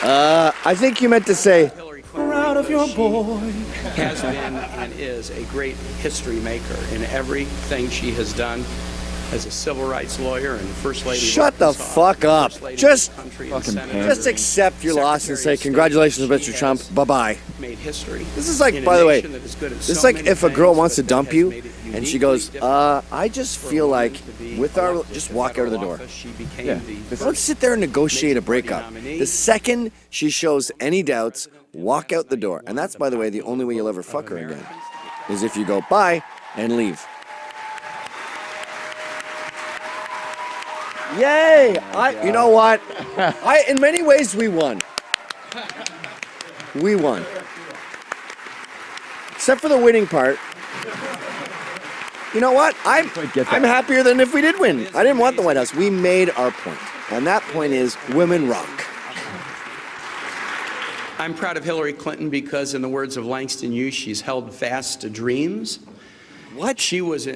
A: I think you meant to say...
F: Proud of your boy.
M: Has been and is a great history maker in everything she has done as a civil rights lawyer and First Lady.
A: Shut the fuck up. Just accept your loss and say, congratulations, Mr. Trump. Bye-bye.
M: Made history.
A: This is like, by the way, this is like if a girl wants to dump you and she goes, I just feel like with our, just walk out of the door.
K: Yeah.
A: Don't sit there and negotiate a breakup. The second she shows any doubts, walk out the door. And that's, by the way, the only way you'll ever fuck her again, is if you go bye and leave. Yay! You know what? In many ways, we won. We won. Except for the winning part. You know what? I'm happier than if we did win. I didn't want the White House. We made our point. And that point is women rock.
M: I'm proud of Hillary Clinton because, in the words of Langston Hughes, she's held fast to dreams.
A: What?
M: She was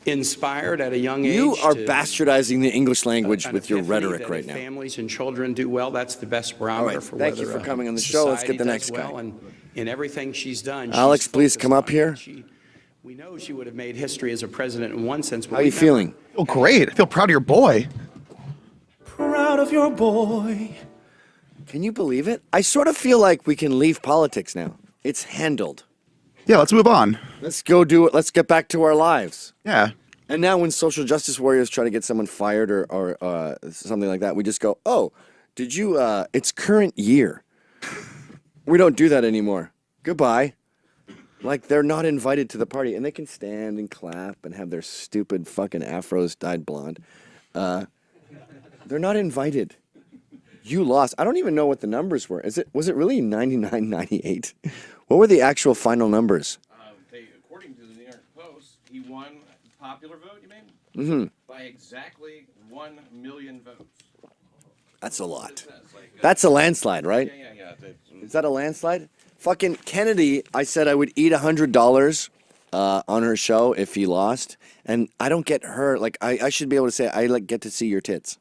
M: inspired at a young age.
A: You are bastardizing the English language with your rhetoric right now.
M: Families and children do well. That's the best barometer for whether
A: thank you for coming on the show. Let's get the next guy.
M: Well, and in everything she's done.
A: Alex, please come up here.
M: We know she would have made history as a president in one sense.
A: How are you feeling?
N: Oh, great. I feel proud of your boy.
F: Proud of your boy.
A: Can you believe it? I sort of feel like we can leave politics now. It's handled.
N: Yeah, let's move on.
A: Let's go do it. Let's get back to our lives.
N: Yeah.
A: And now when social justice warriors try to get someone fired or something like that, we just go, oh, did you, it's current year. We don't do that anymore. Goodbye. Like, they're not invited to the party, and they can stand and clap and have their stupid fucking afros dyed blonde. They're not invited. You lost. I don't even know what the numbers were. Was it really 99-98? What were the actual final numbers?
E: According to the New York Post, he won popular vote, you mean?
A: Mm-hmm.
E: By exactly 1 million votes.
A: That's a lot. That's a landslide, right?
E: Yeah.
A: Is that a landslide? Fucking Kennedy, I said I would eat $100 on her show if he lost. And I don't get her. Like, I should be able to say, I get to see your tits.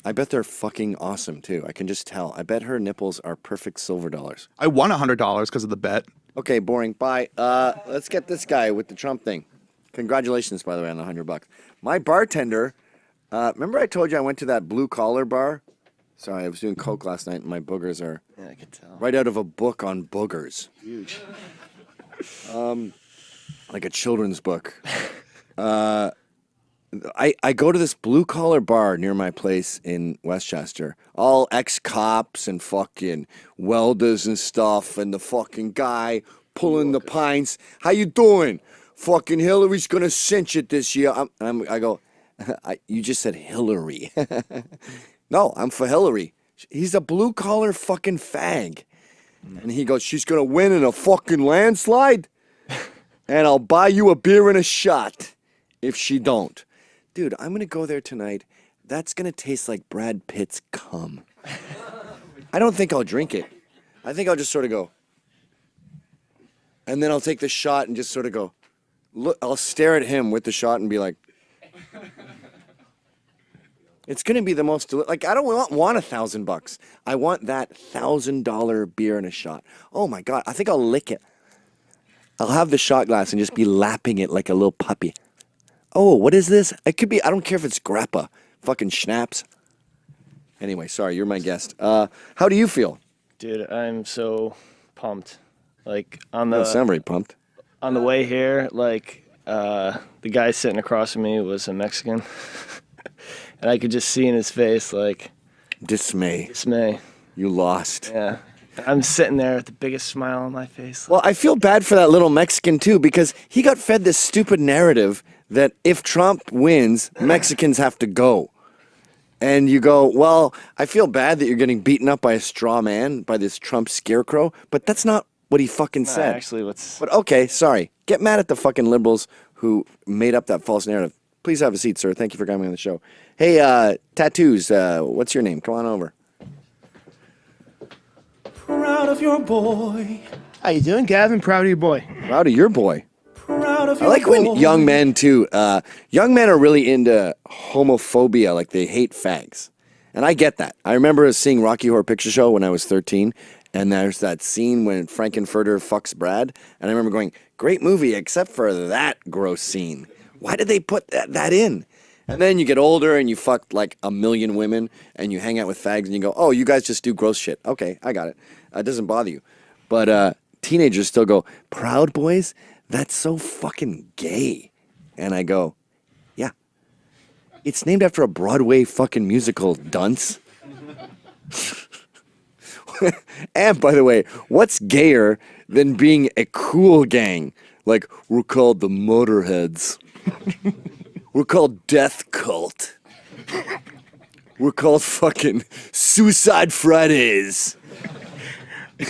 A: I bet they're fucking awesome, too. I can just tell. I bet her nipples are perfect silver dollars.
N: I won $100 because of the bet.
A: Okay, boring. Bye. Let's get this guy with the Trump thing. Congratulations, by the way, on the $100. My bartender, remember I told you I went to that blue collar bar? Sorry, I was doing coke last night, and my boogers are
K: I could tell.
A: right out of a book on boogers.
K: Huge.
A: Like a children's book. I go to this blue collar bar near my place in Westchester. All ex-cops and fucking welders and stuff, and the fucking guy pulling the pints. How you doing? Fucking Hillary's gonna cinch it this year. I go, you just said Hillary. No, I'm for Hillary. He's a blue collar fucking fag. And he goes, she's gonna win in a fucking landslide, and I'll buy you a beer and a shot if she don't. Dude, I'm gonna go there tonight. That's gonna taste like Brad Pitt's cum. I don't think I'll drink it. I think I'll just sort of go. And then I'll take the shot and just sort of go. Look, I'll stare at him with the shot and be like, it's gonna be the most like I don't want $1,000. I want that $1,000 beer and a shot. Oh my god, I think I'll lick it. I'll have the shot glass and just be lapping it like a little puppy. Oh, what is this? It could be, I don't care if it's grappa. Fucking schnapps. Anyway, sorry, you're my guest. How do you feel?
O: Dude, I'm so pumped. Like
A: You don't sound very pumped.
O: on the way here, like the guy sitting across from me was a Mexican. And I could just see in his face like
A: dismay. You lost.
O: Yeah. I'm sitting there with the biggest smile on my face.
A: Well, I feel bad for that little Mexican too, because he got fed this stupid narrative that if Trump wins, Mexicans have to go. And you go, well, I feel bad that you're getting beaten up by a straw man, by this Trump scarecrow, but that's not what he fucking said.
O: Actually, what's...
A: But okay, sorry. Get mad at the fucking liberals who made up that false narrative. Please have a seat, sir. Thank you for coming on the show. Hey, Tattoos, what's your name? Come on over.
F: Proud of your boy.
P: How you doing, Gavin? Proud of your boy.
A: Proud of your boy.
F: Proud of
A: I
F: your
A: like
F: boy.
A: when young men, too, young men are really into homophobia, like they hate fags. And I get that. I remember seeing Rocky Horror Picture Show when I was 13, and there's that scene when Frankenfurter fucks Brad, and I remember going, great movie, except for that gross scene. Why did they put that in? And then you get older and you fuck like 1 million women and you hang out with fags and you go, oh, you guys just do gross shit. Okay, I got it. It doesn't bother you. But teenagers still go, Proud Boys? That's so fucking gay. And I go, yeah. It's named after a Broadway fucking musical, dunce. And by the way, what's gayer than being a cool gang? Like, we're called the Motorheads. We're called Death Cult. We're called fucking Suicide Fridays.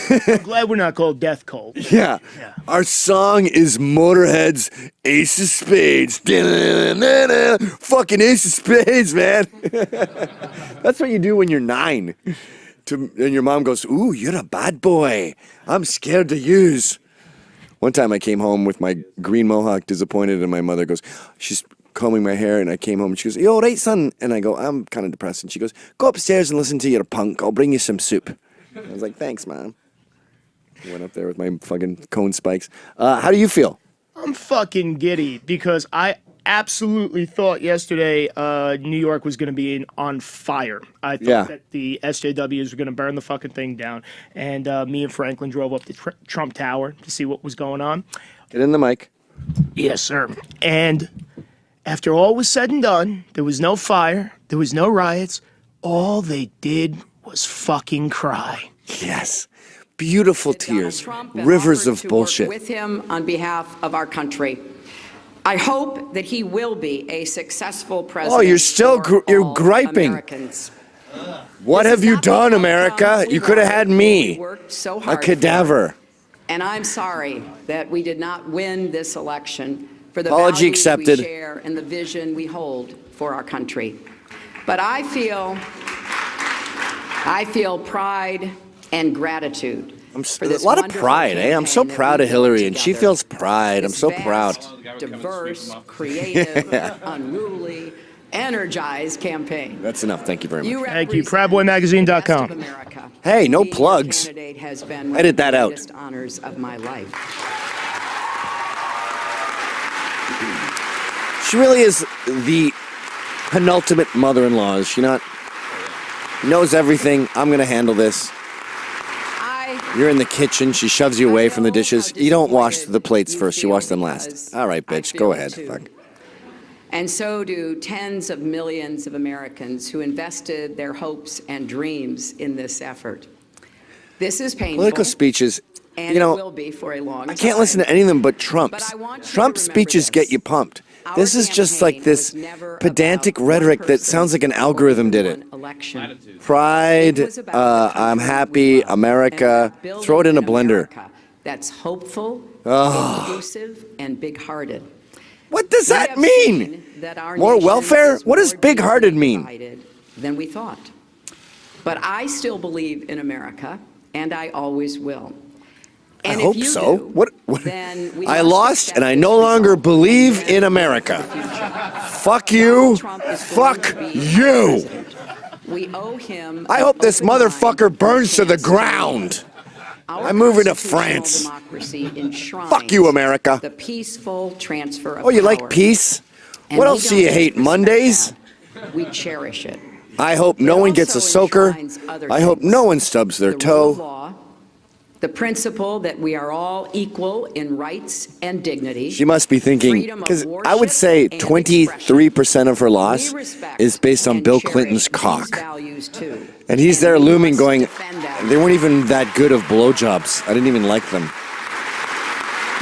P: I'm glad we're not called Death Cult.
A: Yeah. Our song is Motorhead's Ace of Spades. Fucking Ace of Spades, man. That's what you do when you're 9. And your mom goes, ooh, you're a bad boy. I'm scared to use. One time I came home with my green mohawk disappointed, and my mother goes, she's combing my hair, and I came home, and she goes, you all right, son? And I go, I'm kind of depressed. And she goes, go upstairs and listen to your punk. I'll bring you some soup. I was like, thanks, Mom. I went up there with my fucking cone spikes. How do you feel?
P: I'm fucking giddy because I absolutely thought yesterday New York was going to be on fire. I thought that the SJWs were going to burn the fucking thing down. And me and Franklin drove up to Trump Tower to see what was going on.
A: Get in the mic.
P: Yes, sir. And after all was said and done, there was no fire, there was no riots. All they did was fucking cry.
A: Yes. Beautiful tears. Rivers of bullshit.
Q: With him on behalf of our country. I hope that he will be a successful president.
A: Oh, you're still you're griping.
Q: Americans.
A: What have you done, America? You could have had me, a cadaver.
Q: And I'm sorry that we did not win this election for the
A: Apology
Q: values
A: accepted.
Q: we share and the vision we hold for our country. But I feel pride and gratitude.
A: A lot of pride, eh? I'm so proud of Hillary, and she feels pride. I'm so proud.
Q: Diverse, creative, unruly, energized campaign.
A: That's enough. Thank you very much.
P: Thank you. Proudboymagazine.com.
A: Hey, no plugs.
Q: Has been
A: Edit that out.
Q: one of the greatest honors of my life.
A: She really is the penultimate mother-in-law, is she not? Knows everything. I'm going to handle this. You're in the kitchen. She shoves you away from the dishes. You don't wash the plates first. You wash them last. All right, bitch. Go ahead. Fuck.
Q: And so do tens of millions of Americans who invested their hopes and dreams in this effort. This is painful.
A: Political speeches,
Q: and
A: you know,
Q: it will be for a long time.
A: I can't listen to any of them but Trump's. Trump's speeches get you pumped. This is just like this pedantic rhetoric that sounds like an algorithm did it. Pride, I'm happy, America. Throw it in a blender.
Q: That's hopeful, inclusive, and big-hearted.
A: What does that mean? More welfare? What does big-hearted mean?
Q: Than we thought. But I still believe in America, and I always will.
A: I hope so. What? I lost, and I no longer believe in America. Fuck you. Fuck you.
Q: We owe him.
A: I hope this motherfucker burns to the ground. I'm moving to France. Fuck you, America.
Q: The peaceful transfer of
A: Oh, you
Q: power.
A: like peace? What else do you hate? Mondays?
Q: We cherish it.
A: I hope no one gets a soaker. I hope no one stubs their toe.
Q: The principle that we are all equal in rights and dignity.
A: She must be thinking, because I would say 23% of her loss is based on Bill Clinton's cock. And he's there looming going, they weren't even that good of blowjobs. I didn't even like them.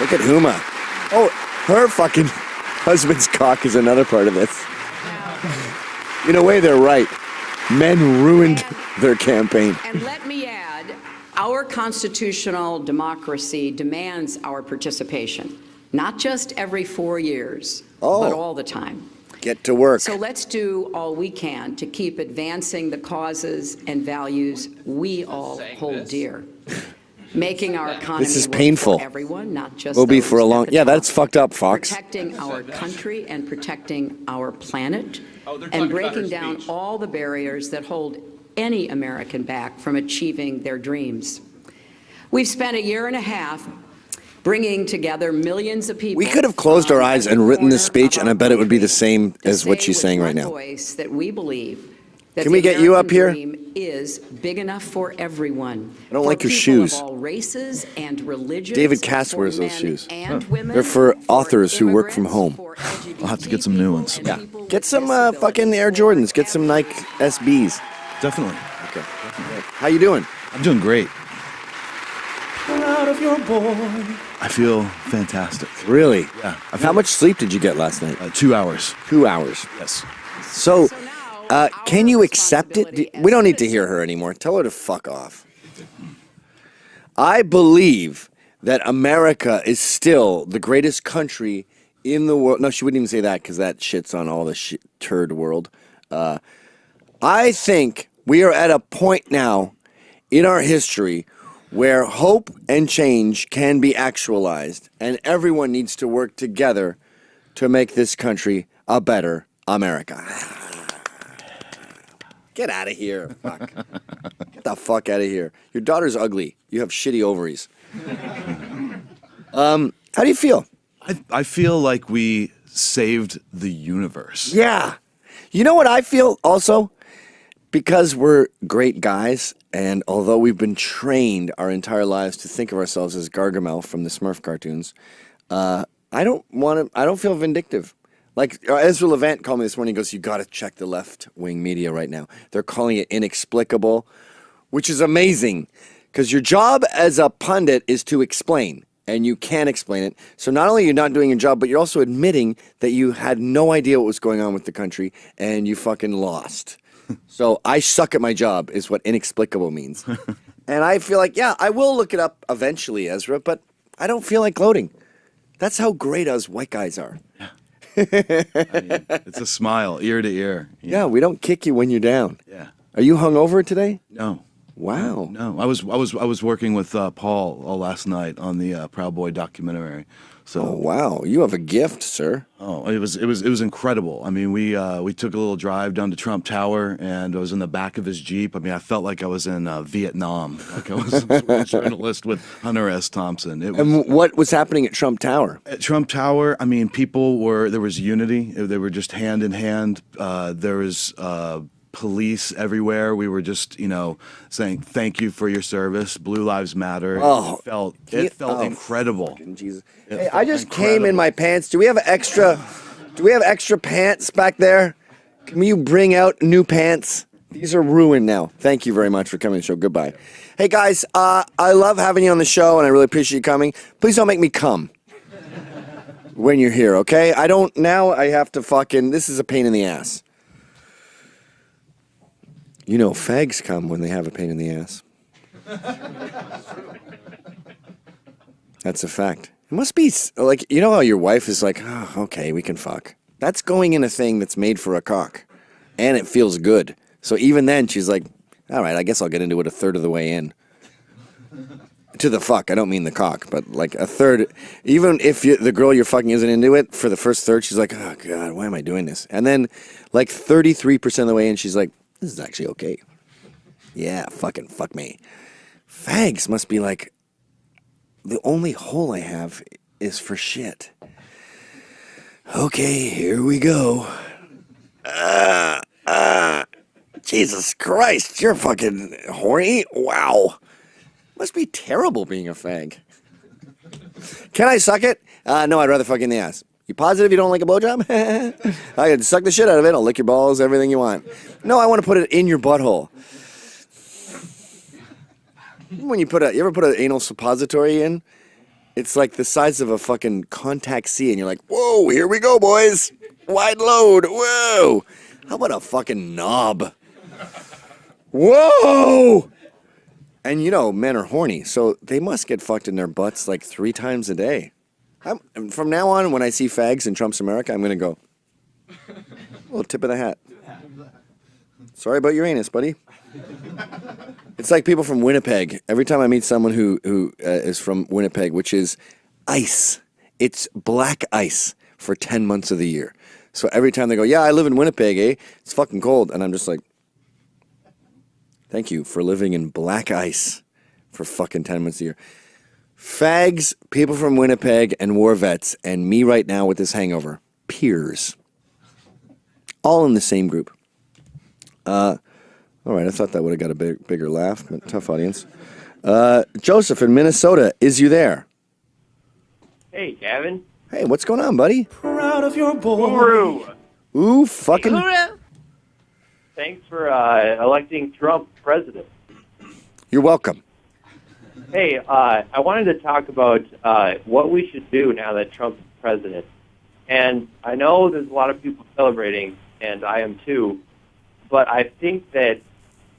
A: Look at Huma. Oh, her fucking husband's cock is another part of this. In a way, they're right. Men ruined their campaign.
Q: And let me add, our constitutional democracy demands our participation, not just every 4 years, but all the time.
A: Get to work.
Q: So let's do all we can to keep advancing the causes and values we all hold dear. Making our economy
A: This is
Q: work
A: painful.
Q: for everyone, not just
A: Will be
Q: those
A: for a long.
Q: at the
A: Yeah,
Q: top.
A: that's fucked up, Fox.
Q: Protecting our country and protecting our planet, and breaking down all the barriers that hold any American back from achieving their dreams. We've spent a year and a half bringing together millions of people.
A: We could have closed our eyes and written this speech, and I bet it would be the same as what she's saying right now.
Q: Voice that we believe that
A: Can we
Q: the
A: get you up
Q: American
A: here?
Q: dream is big enough for everyone.
A: I don't
Q: for
A: like your
Q: people
A: shoes.
Q: Of all races and religions.
A: David Cass
Q: for
A: wears those
Q: men
A: shoes.
Q: and women,
A: They're for authors who work from home.
R: I'll have to get some new ones.
A: Yeah. Get some fucking Air Jordans. Get some Nike SBs.
R: Definitely.
A: Okay. How you doing?
R: I'm doing great.
F: Proud of your boy.
R: I feel fantastic.
A: Really?
R: Yeah.
A: How much sleep did you get last night?
R: 2 hours.
A: 2 hours.
R: Yes.
A: So, can you accept it? We don't need to hear her anymore. Tell her to fuck off. I believe that America is still the greatest country in the world. No, she wouldn't even say that because that shits on all the turd world. I think we are at a point now in our history where hope and change can be actualized, and everyone needs to work together to make this country a better America. Get out of here. Fuck. Get the fuck out of here. Your daughter's ugly. You have shitty ovaries. How do you feel?
R: I feel like we saved the universe.
A: Yeah. You know what I feel also? Because we're great guys, and although we've been trained our entire lives to think of ourselves as Gargamel from the Smurf cartoons, I don't feel vindictive. Like Ezra Levant called me this morning. He goes, "You got to check the left-wing media right now. They're calling it inexplicable," which is amazing, because your job as a pundit is to explain, and you can't explain it. So not only are you not doing your job, but you're also admitting that you had no idea what was going on with the country, and you fucking lost. So I suck at my job is what inexplicable means. And I feel like, yeah, I will look it up eventually, Ezra, but I don't feel like gloating. That's how great us white guys are.
R: I mean, it's a smile, ear to ear.
A: Yeah, we don't kick you when you're down.
R: Yeah.
A: Are you hungover today?
R: No.
A: Wow.
R: No, I was working with Paul last night on the Proud Boy documentary. So.
A: Oh wow, you have a gift, sir.
R: Oh, it was incredible. I mean, we took a little drive down to Trump Tower, and I was in the back of his Jeep. I mean, I felt like I was in Vietnam, like I was a journalist with Hunter S. Thompson.
A: And what was happening at Trump Tower?
R: At Trump Tower, I mean, there was unity. They were just hand in hand. There was police everywhere. We were just, saying thank you for your service. Blue Lives Matter.
A: Oh,
R: it felt incredible.
A: Jesus. Hey, I just came in my pants. Do we have extra pants back there? Can you bring out new pants? These are ruined now. Thank you very much for coming to the show. Goodbye. Hey guys, I love having you on the show, and I really appreciate you coming. Please don't make me come when you're here, okay? I have to this is a pain in the ass. You know, fags come when they have a pain in the ass. That's a fact. It must be like, you know how your wife is like, oh, okay, we can fuck. That's going in a thing that's made for a cock. And it feels good. So even then, she's like, all right, I guess I'll get into it a third of the way in. To the fuck. I don't mean the cock, but like a third. Even if the girl you're fucking isn't into it, for the first third, she's like, oh, God, why am I doing this? And then like 33% of the way in, she's like, this is actually okay. Yeah, fucking fuck me. Fags must be like, the only hole I have is for shit. Okay, here we go. Jesus Christ, you're fucking horny? Wow. Must be terrible being a fag. Can I suck it? No, I'd rather fuck in the ass. You positive you don't like a blowjob? I can suck the shit out of it. I'll lick your balls, everything you want. No, I want to put it in your butthole. When you ever put an anal suppository in? It's like the size of a fucking contact C, and you're like, whoa, here we go, boys. Wide load, whoa. How about a fucking knob? Whoa! And men are horny, so they must get fucked in their butts like 3 times a day. From now on, when I see fags in Trump's America, I'm going to go, little tip of the hat. Sorry about your anus, buddy. It's like people from Winnipeg. Every time I meet someone who is from Winnipeg, which is ice, it's black ice for 10 months of the year. So every time they go, yeah, I live in Winnipeg, eh? It's fucking cold. And I'm just like, thank you for living in black ice for fucking 10 months a year. Fags, people from Winnipeg, and war vets, and me right now with this hangover. Peers. All in the same group. All right, I thought that would have got a bigger laugh, but tough audience. Joseph in Minnesota, is you there?
S: Hey, Gavin.
A: Hey, what's going on, buddy?
F: Proud of your boy.
S: Guru.
A: Ooh, fucking...
S: Thanks for electing Trump president.
A: You're welcome.
S: Hey, I wanted to talk about what we should do now that Trump is president. And I know there's a lot of people celebrating, and I am too, but I think that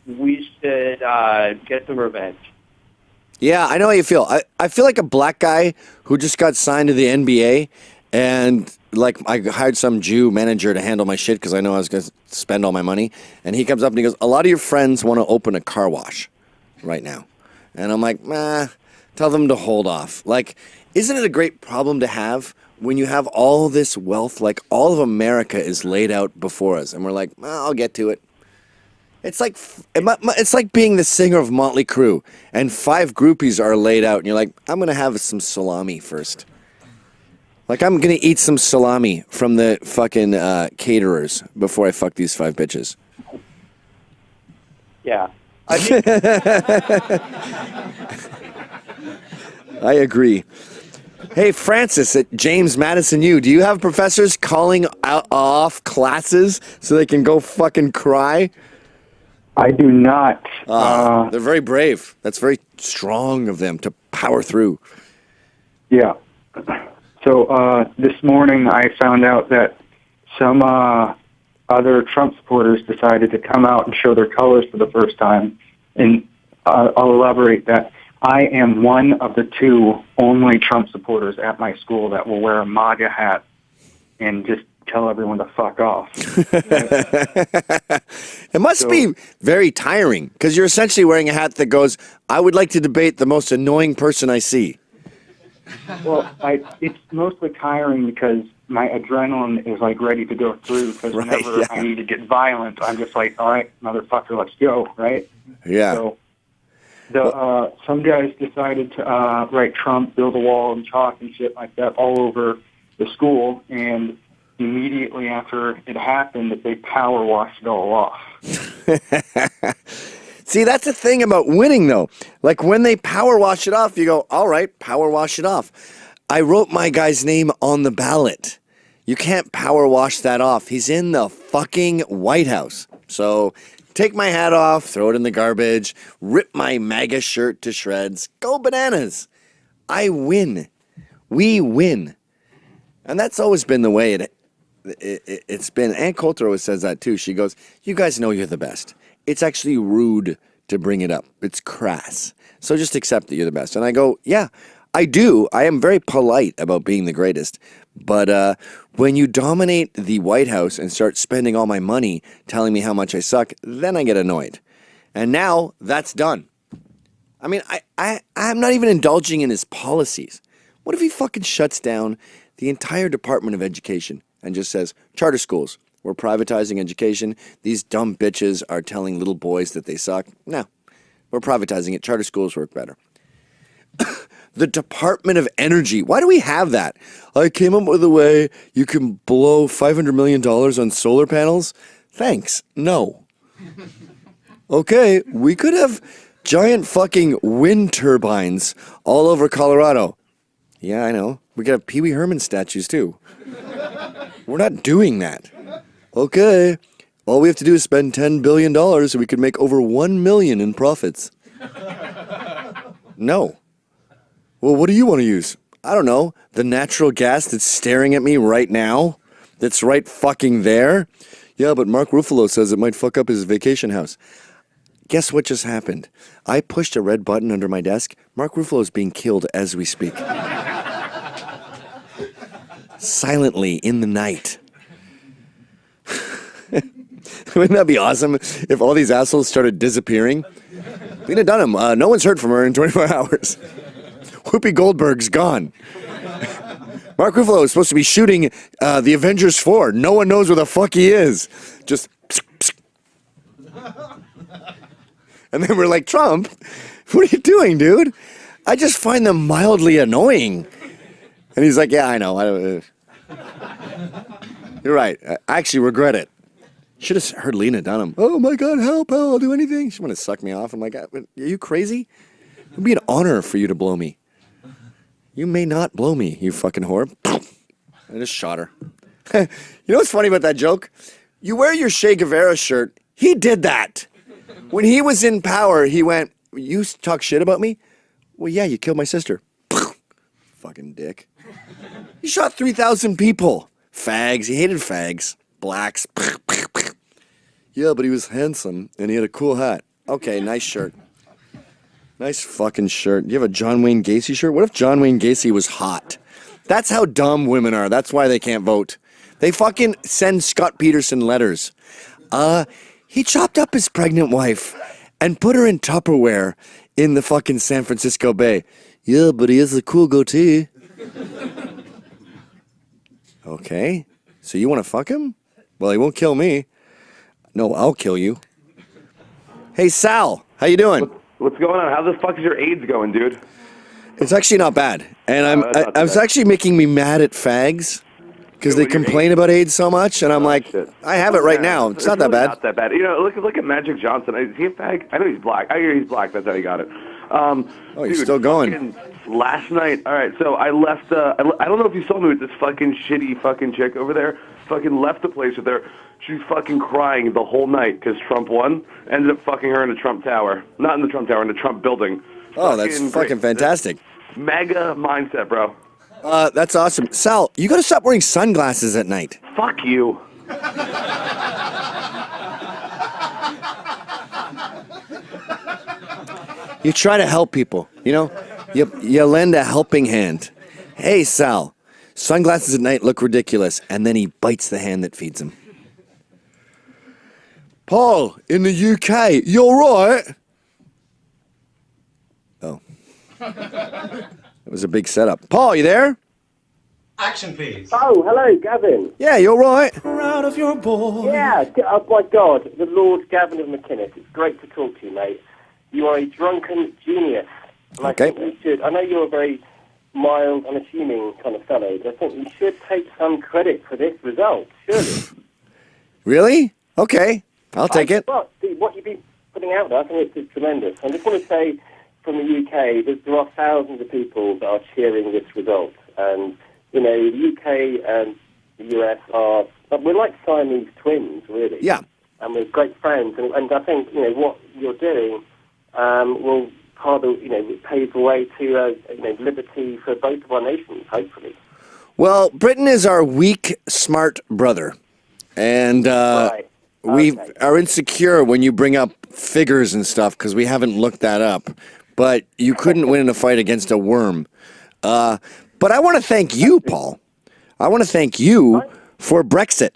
S: we should get some revenge.
A: Yeah, I know how you feel. I feel like a black guy who just got signed to the NBA, and like I hired some Jew manager to handle my shit because I know I was going to spend all my money. And he comes up and he goes, a lot of your friends want to open a car wash right now. And I'm like, tell them to hold off. Like, isn't it a great problem to have when you have all this wealth? Like, all of America is laid out before us. And we're like, I'll get to it. It's like being the singer of Motley Crue, and 5 groupies are laid out, and you're like, I'm going to have some salami first. Like, I'm going to eat some salami from the fucking caterers before I fuck these 5 bitches.
S: Yeah.
A: I agree. Hey, Francis at James Madison U, do you have professors calling off classes so they can go fucking cry?
T: I do not.
A: They're very brave. That's very strong of them to power through.
T: Yeah. So this morning I found out that some other Trump supporters decided to come out and show their colors for the first time. And I'll elaborate that I am one of the 2 only Trump supporters at my school that will wear a MAGA hat and just tell everyone to fuck off.
A: It must be very tiring because you're essentially wearing a hat that goes, I would like to debate the most annoying person I see.
T: Well, it's mostly tiring because my adrenaline is like ready to go through because whenever I need to get violent, I'm just like, all right, motherfucker, let's go, right?
A: Yeah.
T: So some guys decided to write Trump, build a wall and chalk and shit like that all over the school, and immediately after it happened, they power washed it all off.
A: See, that's the thing about winning, though. Like, when they power wash it off, you go, all right, power wash it off. I wrote my guy's name on the ballot. You can't power wash that off. He's in the fucking White House. So take my hat off, throw it in the garbage, rip my MAGA shirt to shreds, go bananas. I win. We win. And that's always been the way it's been. Ann Coulter always says that, too. She goes, you guys know you're the best. It's actually rude to bring it up. It's crass. So just accept that you're the best. And I go, yeah, I do. I am very polite about being the greatest. But when you dominate the White House and start spending all my money telling me how much I suck, then I get annoyed. And now that's done. I mean, I'm not even indulging in his policies. What if he fucking shuts down the entire Department of Education and just says, charter schools, we're privatizing education. These dumb bitches are telling little boys that they suck. No, we're privatizing it. Charter schools work better. The Department of Energy. Why do we have that? I came up with a way you can blow $500 million on solar panels. Thanks. No. Okay, we could have giant fucking wind turbines all over Colorado. Yeah, I know. We could have Pee Wee Herman statues too. We're not doing that. Okay, all we have to do is spend $10 billion and we could make over $1 million in profits. No. Well, what do you want to use? I don't know. The natural gas that's staring at me right now? That's right fucking there? Yeah, but Mark Ruffalo says it might fuck up his vacation house. Guess what just happened? I pushed a red button under my desk. Mark Ruffalo is being killed as we speak. Silently in the night. Wouldn't that be awesome if all these assholes started disappearing? Lena Dunham, no one's heard from her in 24 hours. Whoopi Goldberg's gone. Mark Ruffalo is supposed to be shooting the Avengers 4. No one knows where the fuck he is. Just psk, psk. And then we're like, Trump, what are you doing, dude? I just find them mildly annoying. And he's like, yeah, I know. You're right. I actually regret it. Should have heard Lena Dunham. Oh my God, help, I'll do anything. She wanted to suck me off. I'm like, are you crazy? It would be an honor for you to blow me. You may not blow me, you fucking whore. I just shot her. You know what's funny about that joke? You wear your Che Guevara shirt. He did that. When he was in power, he went, you talk shit about me? Well, yeah, you killed my sister. Fucking dick. He shot 3,000 people. Fags. He hated fags. Blacks. Yeah, but he was handsome, and he had a cool hat. Okay, nice shirt. Nice fucking shirt. You have a John Wayne Gacy shirt? What if John Wayne Gacy was hot? That's how dumb women are. That's why they can't vote. They fucking send Scott Peterson letters. He chopped up his pregnant wife and put her in Tupperware in the fucking San Francisco Bay. Yeah, but he has a cool goatee. Okay, so you want to fuck him? Well, he won't kill me. No, I'll kill you. Hey, Sal, how you doing?
U: What's going on? How the fuck is your AIDS going, dude?
A: It's actually not bad. And it's actually making me mad at fags because they complain about AIDS so much. And I'm like,
U: shit.
A: I have it right now. It's not that
U: really
A: bad.
U: Not that bad. You know, look at Magic Johnson. Is he a fag? I know he's black. I hear he's black. That's how he got it.
A: Oh, he's still going.
U: Last night, all right, so I left, I don't know if you saw me with this fucking shitty fucking chick over there. Fucking left the place with her. She was fucking crying the whole night because Trump won. Ended up fucking her in the Trump Tower. Not in the Trump Tower, in the Trump building.
A: Oh, that's fucking fantastic.
U: Mega mindset, bro.
A: That's awesome. Sal, you gotta stop wearing sunglasses at night.
U: Fuck you.
A: You try to help people, you know? You lend a helping hand. Hey, Sal, sunglasses at night look ridiculous. And then he bites the hand that feeds him. Paul, in the UK, you all right? Oh. It was a big setup. Paul, you there?
B: Action, please.
V: Oh, hello, Gavin.
A: Yeah, you all right?
V: Proud of your boy. Yeah, oh my God, the Lord Gavin of McInnes. It's great to talk to you, mate. You are a drunken genius. And
A: Okay.
V: I think you should. I know you're a very mild, unassuming kind of fellow, but I think you should take some credit for this result, surely.
A: Really? Okay, I'll take it.
V: But what you've been putting out there, I think it's tremendous. I just want to say, from the UK, that there are thousands of people that are cheering this result. And, you know, the UK and the US we're like Siamese twins, really.
A: Yeah.
V: And we're great friends. And I think, you know, what you're doing will pave the way to liberty for both of our nations, hopefully.
A: Well, Britain is our weak, smart brother. And we are insecure when you bring up figures and stuff because we haven't looked that up. But you couldn't win in a fight against a worm. But I want to thank you, Paul. I want to thank you for Brexit.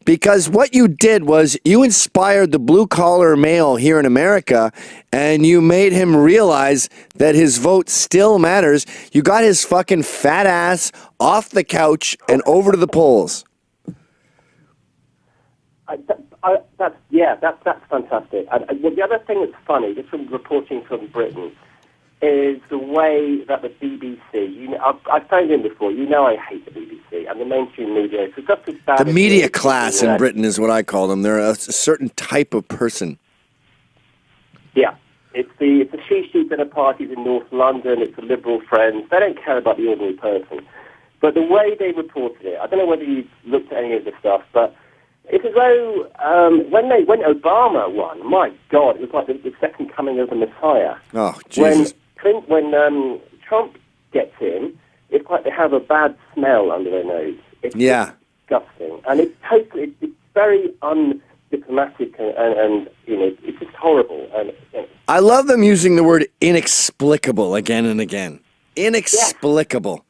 A: Because what you did was you inspired the blue-collar male here in America, and you made him realize that his vote still matters. You got his fucking fat ass off the couch and over to the polls.
V: That's fantastic. And the other thing that's funny, just from reporting from Britain, is the way that the BBC, I've phoned in before, you know I hate the BBC and the mainstream media. So just as bad
A: The media class in Britain is what I call them. They're a certain type of person.
V: Yeah. It's the she-sheep dinner parties in North London, it's the Liberal Friends. They don't care about the ordinary person. But the way they reported it, I don't know whether you've looked at any of the stuff, but it's as though when Obama won, my God, it was like the second coming of the Messiah.
A: Oh, Jesus.
V: When Trump gets in, it's like they have a bad smell under their nose. It's disgusting. And it's very undiplomatic and it's just horrible. And
A: I love them using the word inexplicable again and again. Inexplicable.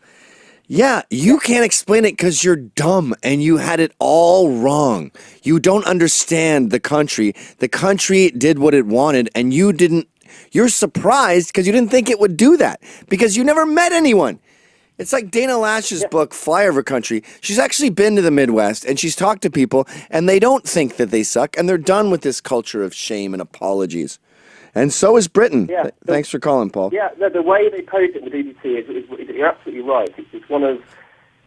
A: Yeah, you can't explain it because you're dumb and you had it all wrong. You don't understand the country. The country did what it wanted and you didn't. You're surprised because you didn't think it would do that because you never met anyone. It's like Dana Lash's book, Flyover Country. She's actually been to the Midwest and she's talked to people and they don't think that they suck and they're done with this culture of shame and apologies. And so is Britain.
V: Yeah,
A: Thanks for calling, Paul.
V: Yeah, the way they posed it in the BBC is you're absolutely right. It's one of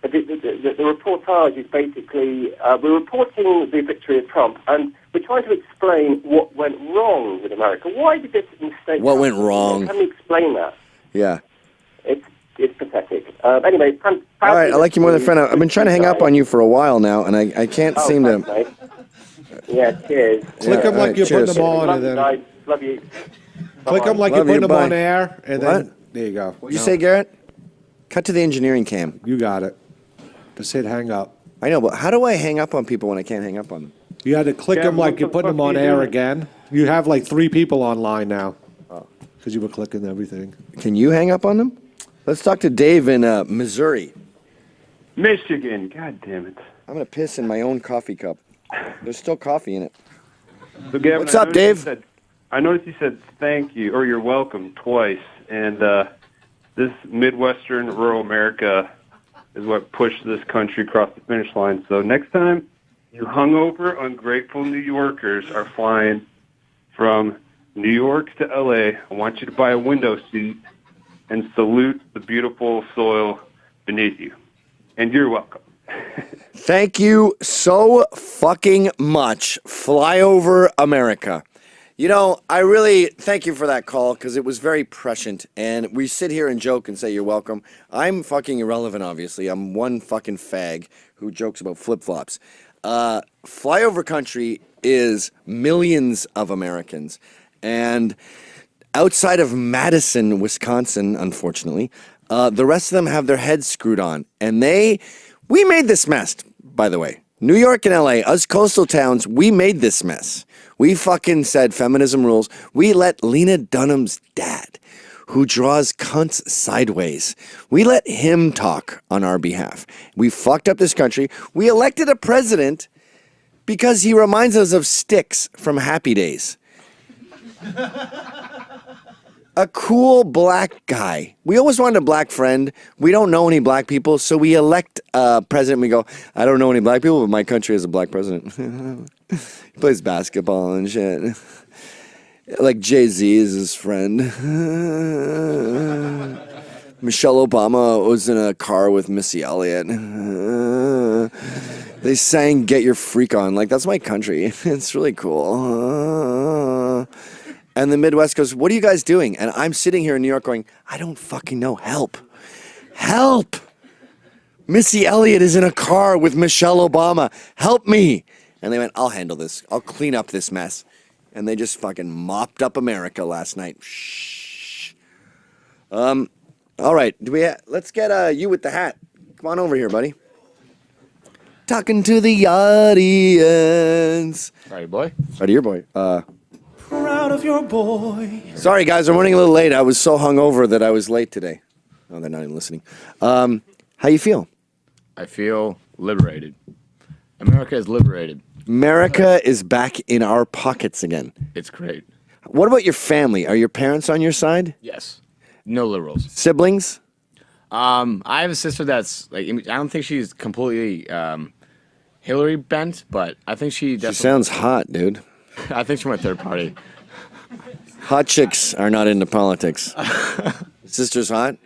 V: the reportage is basically we're reporting the victory of Trump, and we're trying to explain what went wrong with America. Why did this mistake?
A: What went wrong?
V: Can you explain that?
A: Yeah.
V: It's pathetic. Anyway,
A: All right, I like you more than a friend. I've been trying to hang up on you for a while now, and I can't seem to.
V: Mate. Yeah, cheers.
C: Click them like you're putting them on, and then
V: Guys, love you.
C: click them like
A: Love
C: you're
A: you,
C: putting them
A: bye.
C: on air, and then
A: What?
C: there you go.
A: What'd you say, Garrett? Cut to the engineering cam.
C: You got it. Just hit hang up.
A: I know, but how do I hang up on people when I can't hang up on them?
C: You had to click them like you're putting them on air again. You have like 3 people online now. Because you were clicking everything.
A: Can you hang up on them? Let's talk to Dave in Missouri.
U: Michigan, god damn it.
A: I'm going to piss in my own coffee cup. There's still coffee in it.
U: So Gavin,
A: What's up, Dave?
U: I noticed you said thank you or you're welcome twice, and this Midwestern rural America is what pushed this country across the finish line. So next time you hungover, ungrateful New Yorkers are flying from New York to L.A., I want you to buy a window seat and salute the beautiful soil beneath you. And you're welcome.
A: Thank you so fucking much, Flyover America. You know, I really thank you for that call because it was very prescient. And we sit here and joke and say you're welcome. I'm fucking irrelevant, obviously. I'm one fucking fag who jokes about flip-flops. Flyover country is millions of Americans. And outside of Madison, Wisconsin, unfortunately, the rest of them have their heads screwed on. And we made this mess, by the way. New York and LA, us coastal towns, we made this mess. We fucking said feminism rules. We let Lena Dunham's dad, who draws cunts sideways, we let him talk on our behalf. We fucked up this country. We elected a president because he reminds us of Styx from Happy Days. A cool black guy. We always wanted a black friend. We don't know any black people, so we elect a president. We go, I don't know any black people, but my country has a black president. He plays basketball and shit. Like Jay-Z is his friend. Michelle Obama was in a car with Missy Elliott. They sang Get Your Freak On. Like, that's my country. It's really cool. And the Midwest goes, what are you guys doing? And I'm sitting here in New York going, I don't fucking know. Help. Help. Missy Elliott is in a car with Michelle Obama. Help me. And they went, I'll handle this. I'll clean up this mess. And they just fucking mopped up America last night. Shh. All right. Let's get you with the hat. Come on over here, buddy. Talking to the audience.
K: Right, boy.
A: Right, your boy.
F: Proud of your boy.
A: Sorry, guys. I'm running a little late. I was so hungover that I was late today. Oh, they're not even listening. How you feel?
K: I feel liberated. America is liberated.
A: America is back in our pockets again.
K: It's great.
A: What about your family? Are your parents on your side?
K: Yes. No liberals.
A: Siblings?
K: I have a sister that's like, I don't think she's completely Hillary bent, but I think she definitely.
A: She sounds hot, dude.
K: I think she went third party.
A: Hot chicks are not into politics. Sister's hot?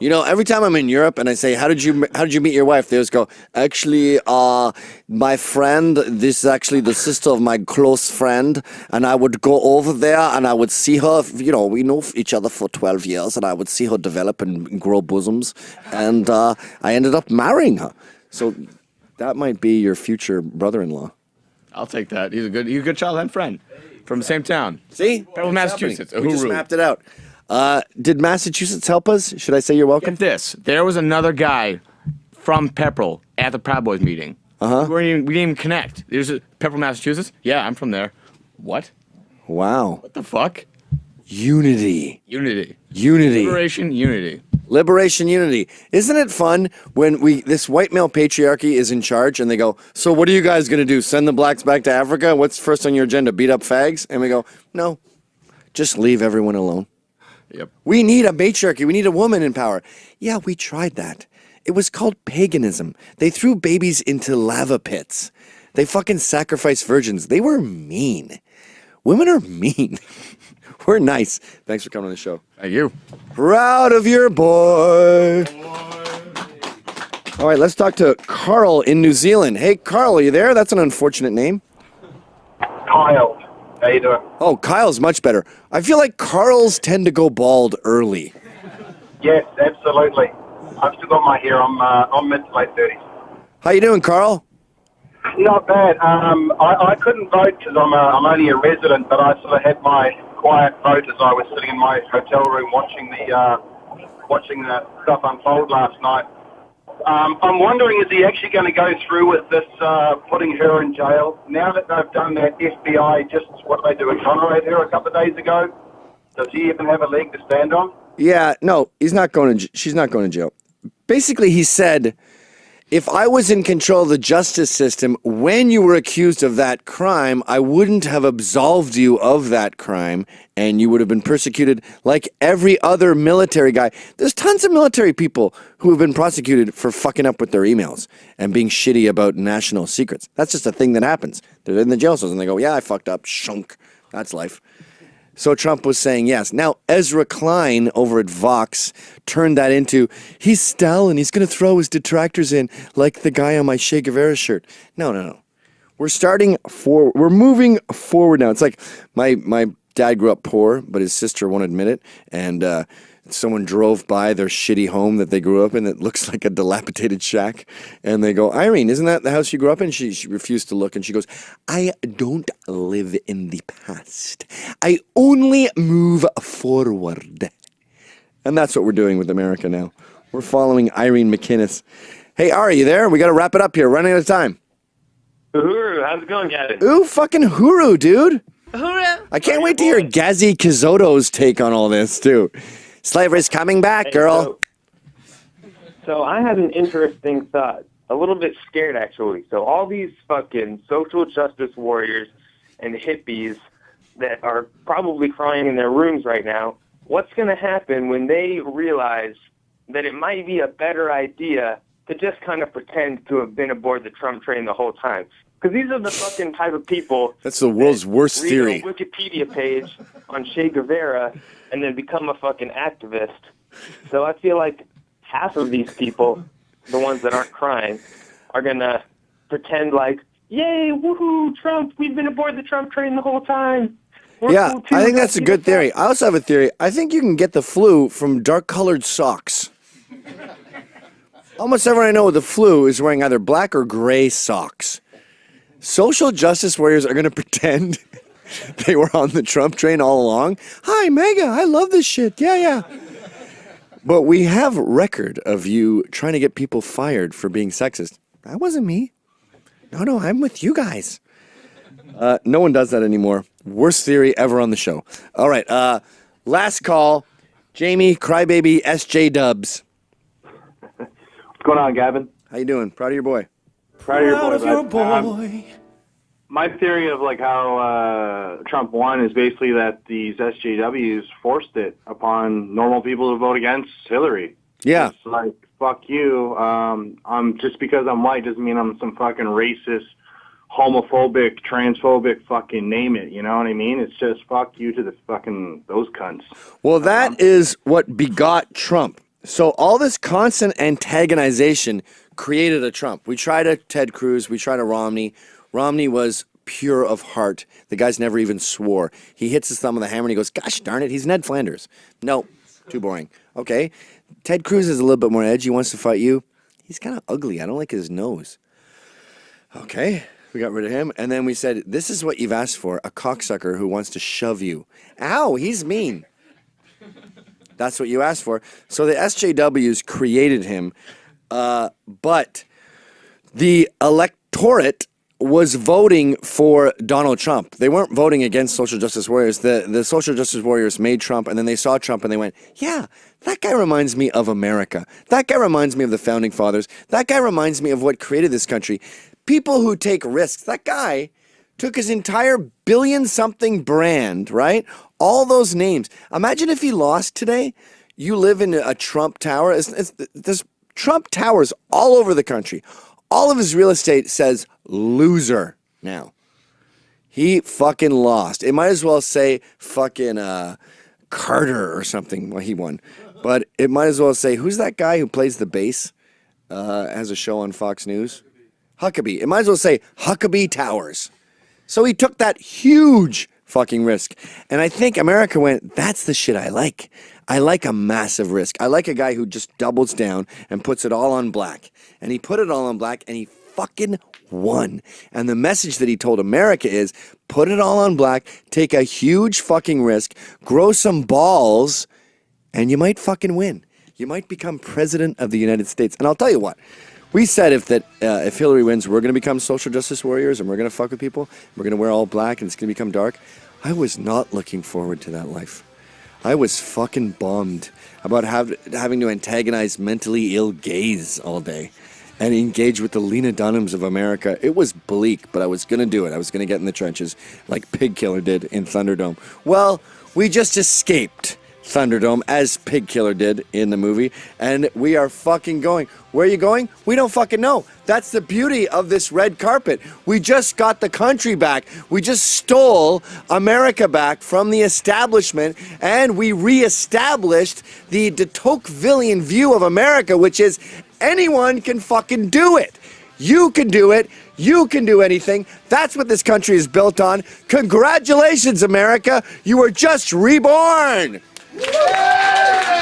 A: You know, every time I'm in Europe and I say, how did you meet your wife? They always go, actually, my friend, this is actually the sister of my close friend, and I would go over there and I would see her, you know, we know each other for 12 years, and I would see her develop and grow bosoms, and I ended up marrying her. So that might be your future brother-in-law.
K: I'll take that. He's a good childhood friend from the same town.
A: See?
K: Pebble, Massachusetts.
A: We just mapped it out. Did Massachusetts help us? Should I say you're welcome?
K: Get this. There was another guy from Pepperell at the Proud Boys meeting.
A: Uh-huh.
K: We didn't even connect. There's Pepperell, Massachusetts? Yeah, I'm from there. What?
A: Wow.
K: What the fuck?
A: Unity.
K: Unity.
A: Unity.
K: Liberation, unity.
A: Liberation, unity. Isn't it fun when this white male patriarchy is in charge and they go, so what are you guys going to do? Send the blacks back to Africa? What's first on your agenda? Beat up fags? And we go, no, just leave everyone alone.
K: Yep.
A: We need a matriarchy. We need a woman in power. Yeah, we tried that. It was called paganism. They threw babies into lava pits. They fucking sacrificed virgins. They were mean. Women are mean. We're nice. Thanks for coming on the show.
K: Thank you.
A: Proud of your boy. All right, let's talk to Carl in New Zealand. Hey, Carl, are you there? That's an unfortunate name.
D: Kyle. How you doing?
A: Oh, Kyle's much better. I feel like Carls tend to go bald early.
D: Yes, absolutely. I've still got my hair. I'm mid to late 30s.
A: How you doing, Carl?
D: Not bad. I couldn't vote because I'm only a resident, but I sort of had my quiet vote as I was sitting in my hotel room watching the stuff unfold last night. I'm wondering, is he actually going to go through with this, putting her in jail? Now that they've done that, FBI just, what did they do, exonerate her a couple of days ago? Does he even have a leg to stand on?
A: Yeah, no, she's not going to jail. Basically, he said, if I was in control of the justice system when you were accused of that crime, I wouldn't have absolved you of that crime, and you would have been persecuted like every other military guy. There's tons of military people who have been prosecuted for fucking up with their emails and being shitty about national secrets. That's just a thing that happens. They're in the jail cells and they go, yeah, I fucked up, shunk. That's life. So Trump was saying yes. Now, Ezra Klein over at Vox turned that into, he's Stalin, he's going to throw his detractors in like the guy on my Che Guevara shirt. No. We're moving forward now. It's like my dad grew up poor, but his sister won't admit it, and someone drove by their shitty home that they grew up in that looks like a dilapidated shack, and they go, Irene, isn't that the house you grew up in? She refused to look, and she goes, I don't live in the past. I only move forward. And that's what we're doing with America now. We're following Irene McInnes. Hey, Ari, you there? We got to wrap it up here. Running out of time.
S: Uhuru, how's it going, Gavin?
A: Ooh, fucking hooroo, dude.
S: Uhuru.
A: I can't wait to hear Gazi Kizotto's take on all this, too. Slavery's coming back, girl.
S: So I had an interesting thought. A little bit scared, actually. So all these fucking social justice warriors and hippies that are probably crying in their rooms right now, what's going to happen when they realize that it might be a better idea to just kind of pretend to have been aboard the Trump train the whole time? Because these are the fucking type of people...
A: That's the world's worst theory.
S: Read a Wikipedia page on Che Guevara and then become a fucking activist. So I feel like half of these people, the ones that aren't crying, are going to pretend like, yay, woohoo, Trump, we've been aboard the Trump train the whole time.
A: Yeah, I think that's a good theory. I also have a theory. I think you can get the flu from dark-colored socks. Almost everyone I know with the flu is wearing either black or gray socks. Social justice warriors are going to pretend they were on the Trump train all along. Hi, MAGA, I love this shit. Yeah. But we have record of you trying to get people fired for being sexist. That wasn't me. No, I'm with you guys. No one does that anymore. Worst theory ever on the show. All right, last call. Jamie, Crybaby, SJ Dubs.
D: What's going on, Gavin?
A: How you doing? Proud of your boy.
D: Proud of your boy. My theory of like how Trump won is basically that these SJWs forced it upon normal people to vote against Hillary.
A: Yeah.
D: It's like, fuck you. I'm just because I'm white doesn't mean I'm some fucking racist, homophobic, transphobic, fucking name it. You know what I mean? It's just fuck you to the fucking those cunts.
A: Well, that is what begot Trump. So all this constant antagonization created a Trump. We tried a Ted Cruz. We tried a Romney. Romney was pure of heart. The guy's never even swore. He hits his thumb with a hammer and he goes, gosh darn it, he's Ned Flanders. No, too boring. Okay, Ted Cruz is a little bit more edgy. He wants to fight you. He's kind of ugly. I don't like his nose. Okay, we got rid of him. And then we said, this is what you've asked for, a cocksucker who wants to shove you. Ow, he's mean. That's what you asked for. So the SJWs created him, but the electorate was voting for Donald Trump. They weren't voting against social justice warriors. The social justice warriors made Trump, and then they saw Trump, and they went, yeah, that guy reminds me of America. That guy reminds me of the Founding Fathers. That guy reminds me of what created this country. People who take risks. That guy took his entire billion-something brand, right? All those names. Imagine if he lost today. You live in a Trump tower. There's Trump towers all over the country. All of his real estate says loser now. He fucking lost. It might as well say fucking Carter or something. Well, he won. But it might as well say, who's that guy who plays the bass? Has a show on Fox News? Huckabee. It might as well say Huckabee Towers. So he took that huge fucking risk. And I think America went, that's the shit I like. I like a massive risk. I like a guy who just doubles down and puts it all on black. And he put it all on black and he fucking won. And the message that he told America is, put it all on black, take a huge fucking risk, grow some balls, and you might fucking win. You might become president of the United States. And I'll tell you what, we said if Hillary wins, we're going to become social justice warriors and we're going to fuck with people. We're going to wear all black and it's going to become dark. I was not looking forward to that life. I was fucking bummed about having to antagonize mentally ill gays all day and engage with the Lena Dunhams of America. It was bleak, but I was going to do it. I was going to get in the trenches like Pig Killer did in Thunderdome. Well, we just escaped Thunderdome as Pig Killer did in the movie, and we are fucking going. Where are you going? We don't fucking know. That's the beauty of this red carpet. We just got the country back. We just stole America back from the establishment, and we reestablished the de Tocquevillian view of America, which is anyone can fucking do it. You can do it. You can do anything. That's what this country is built on. Congratulations, America. You were just reborn.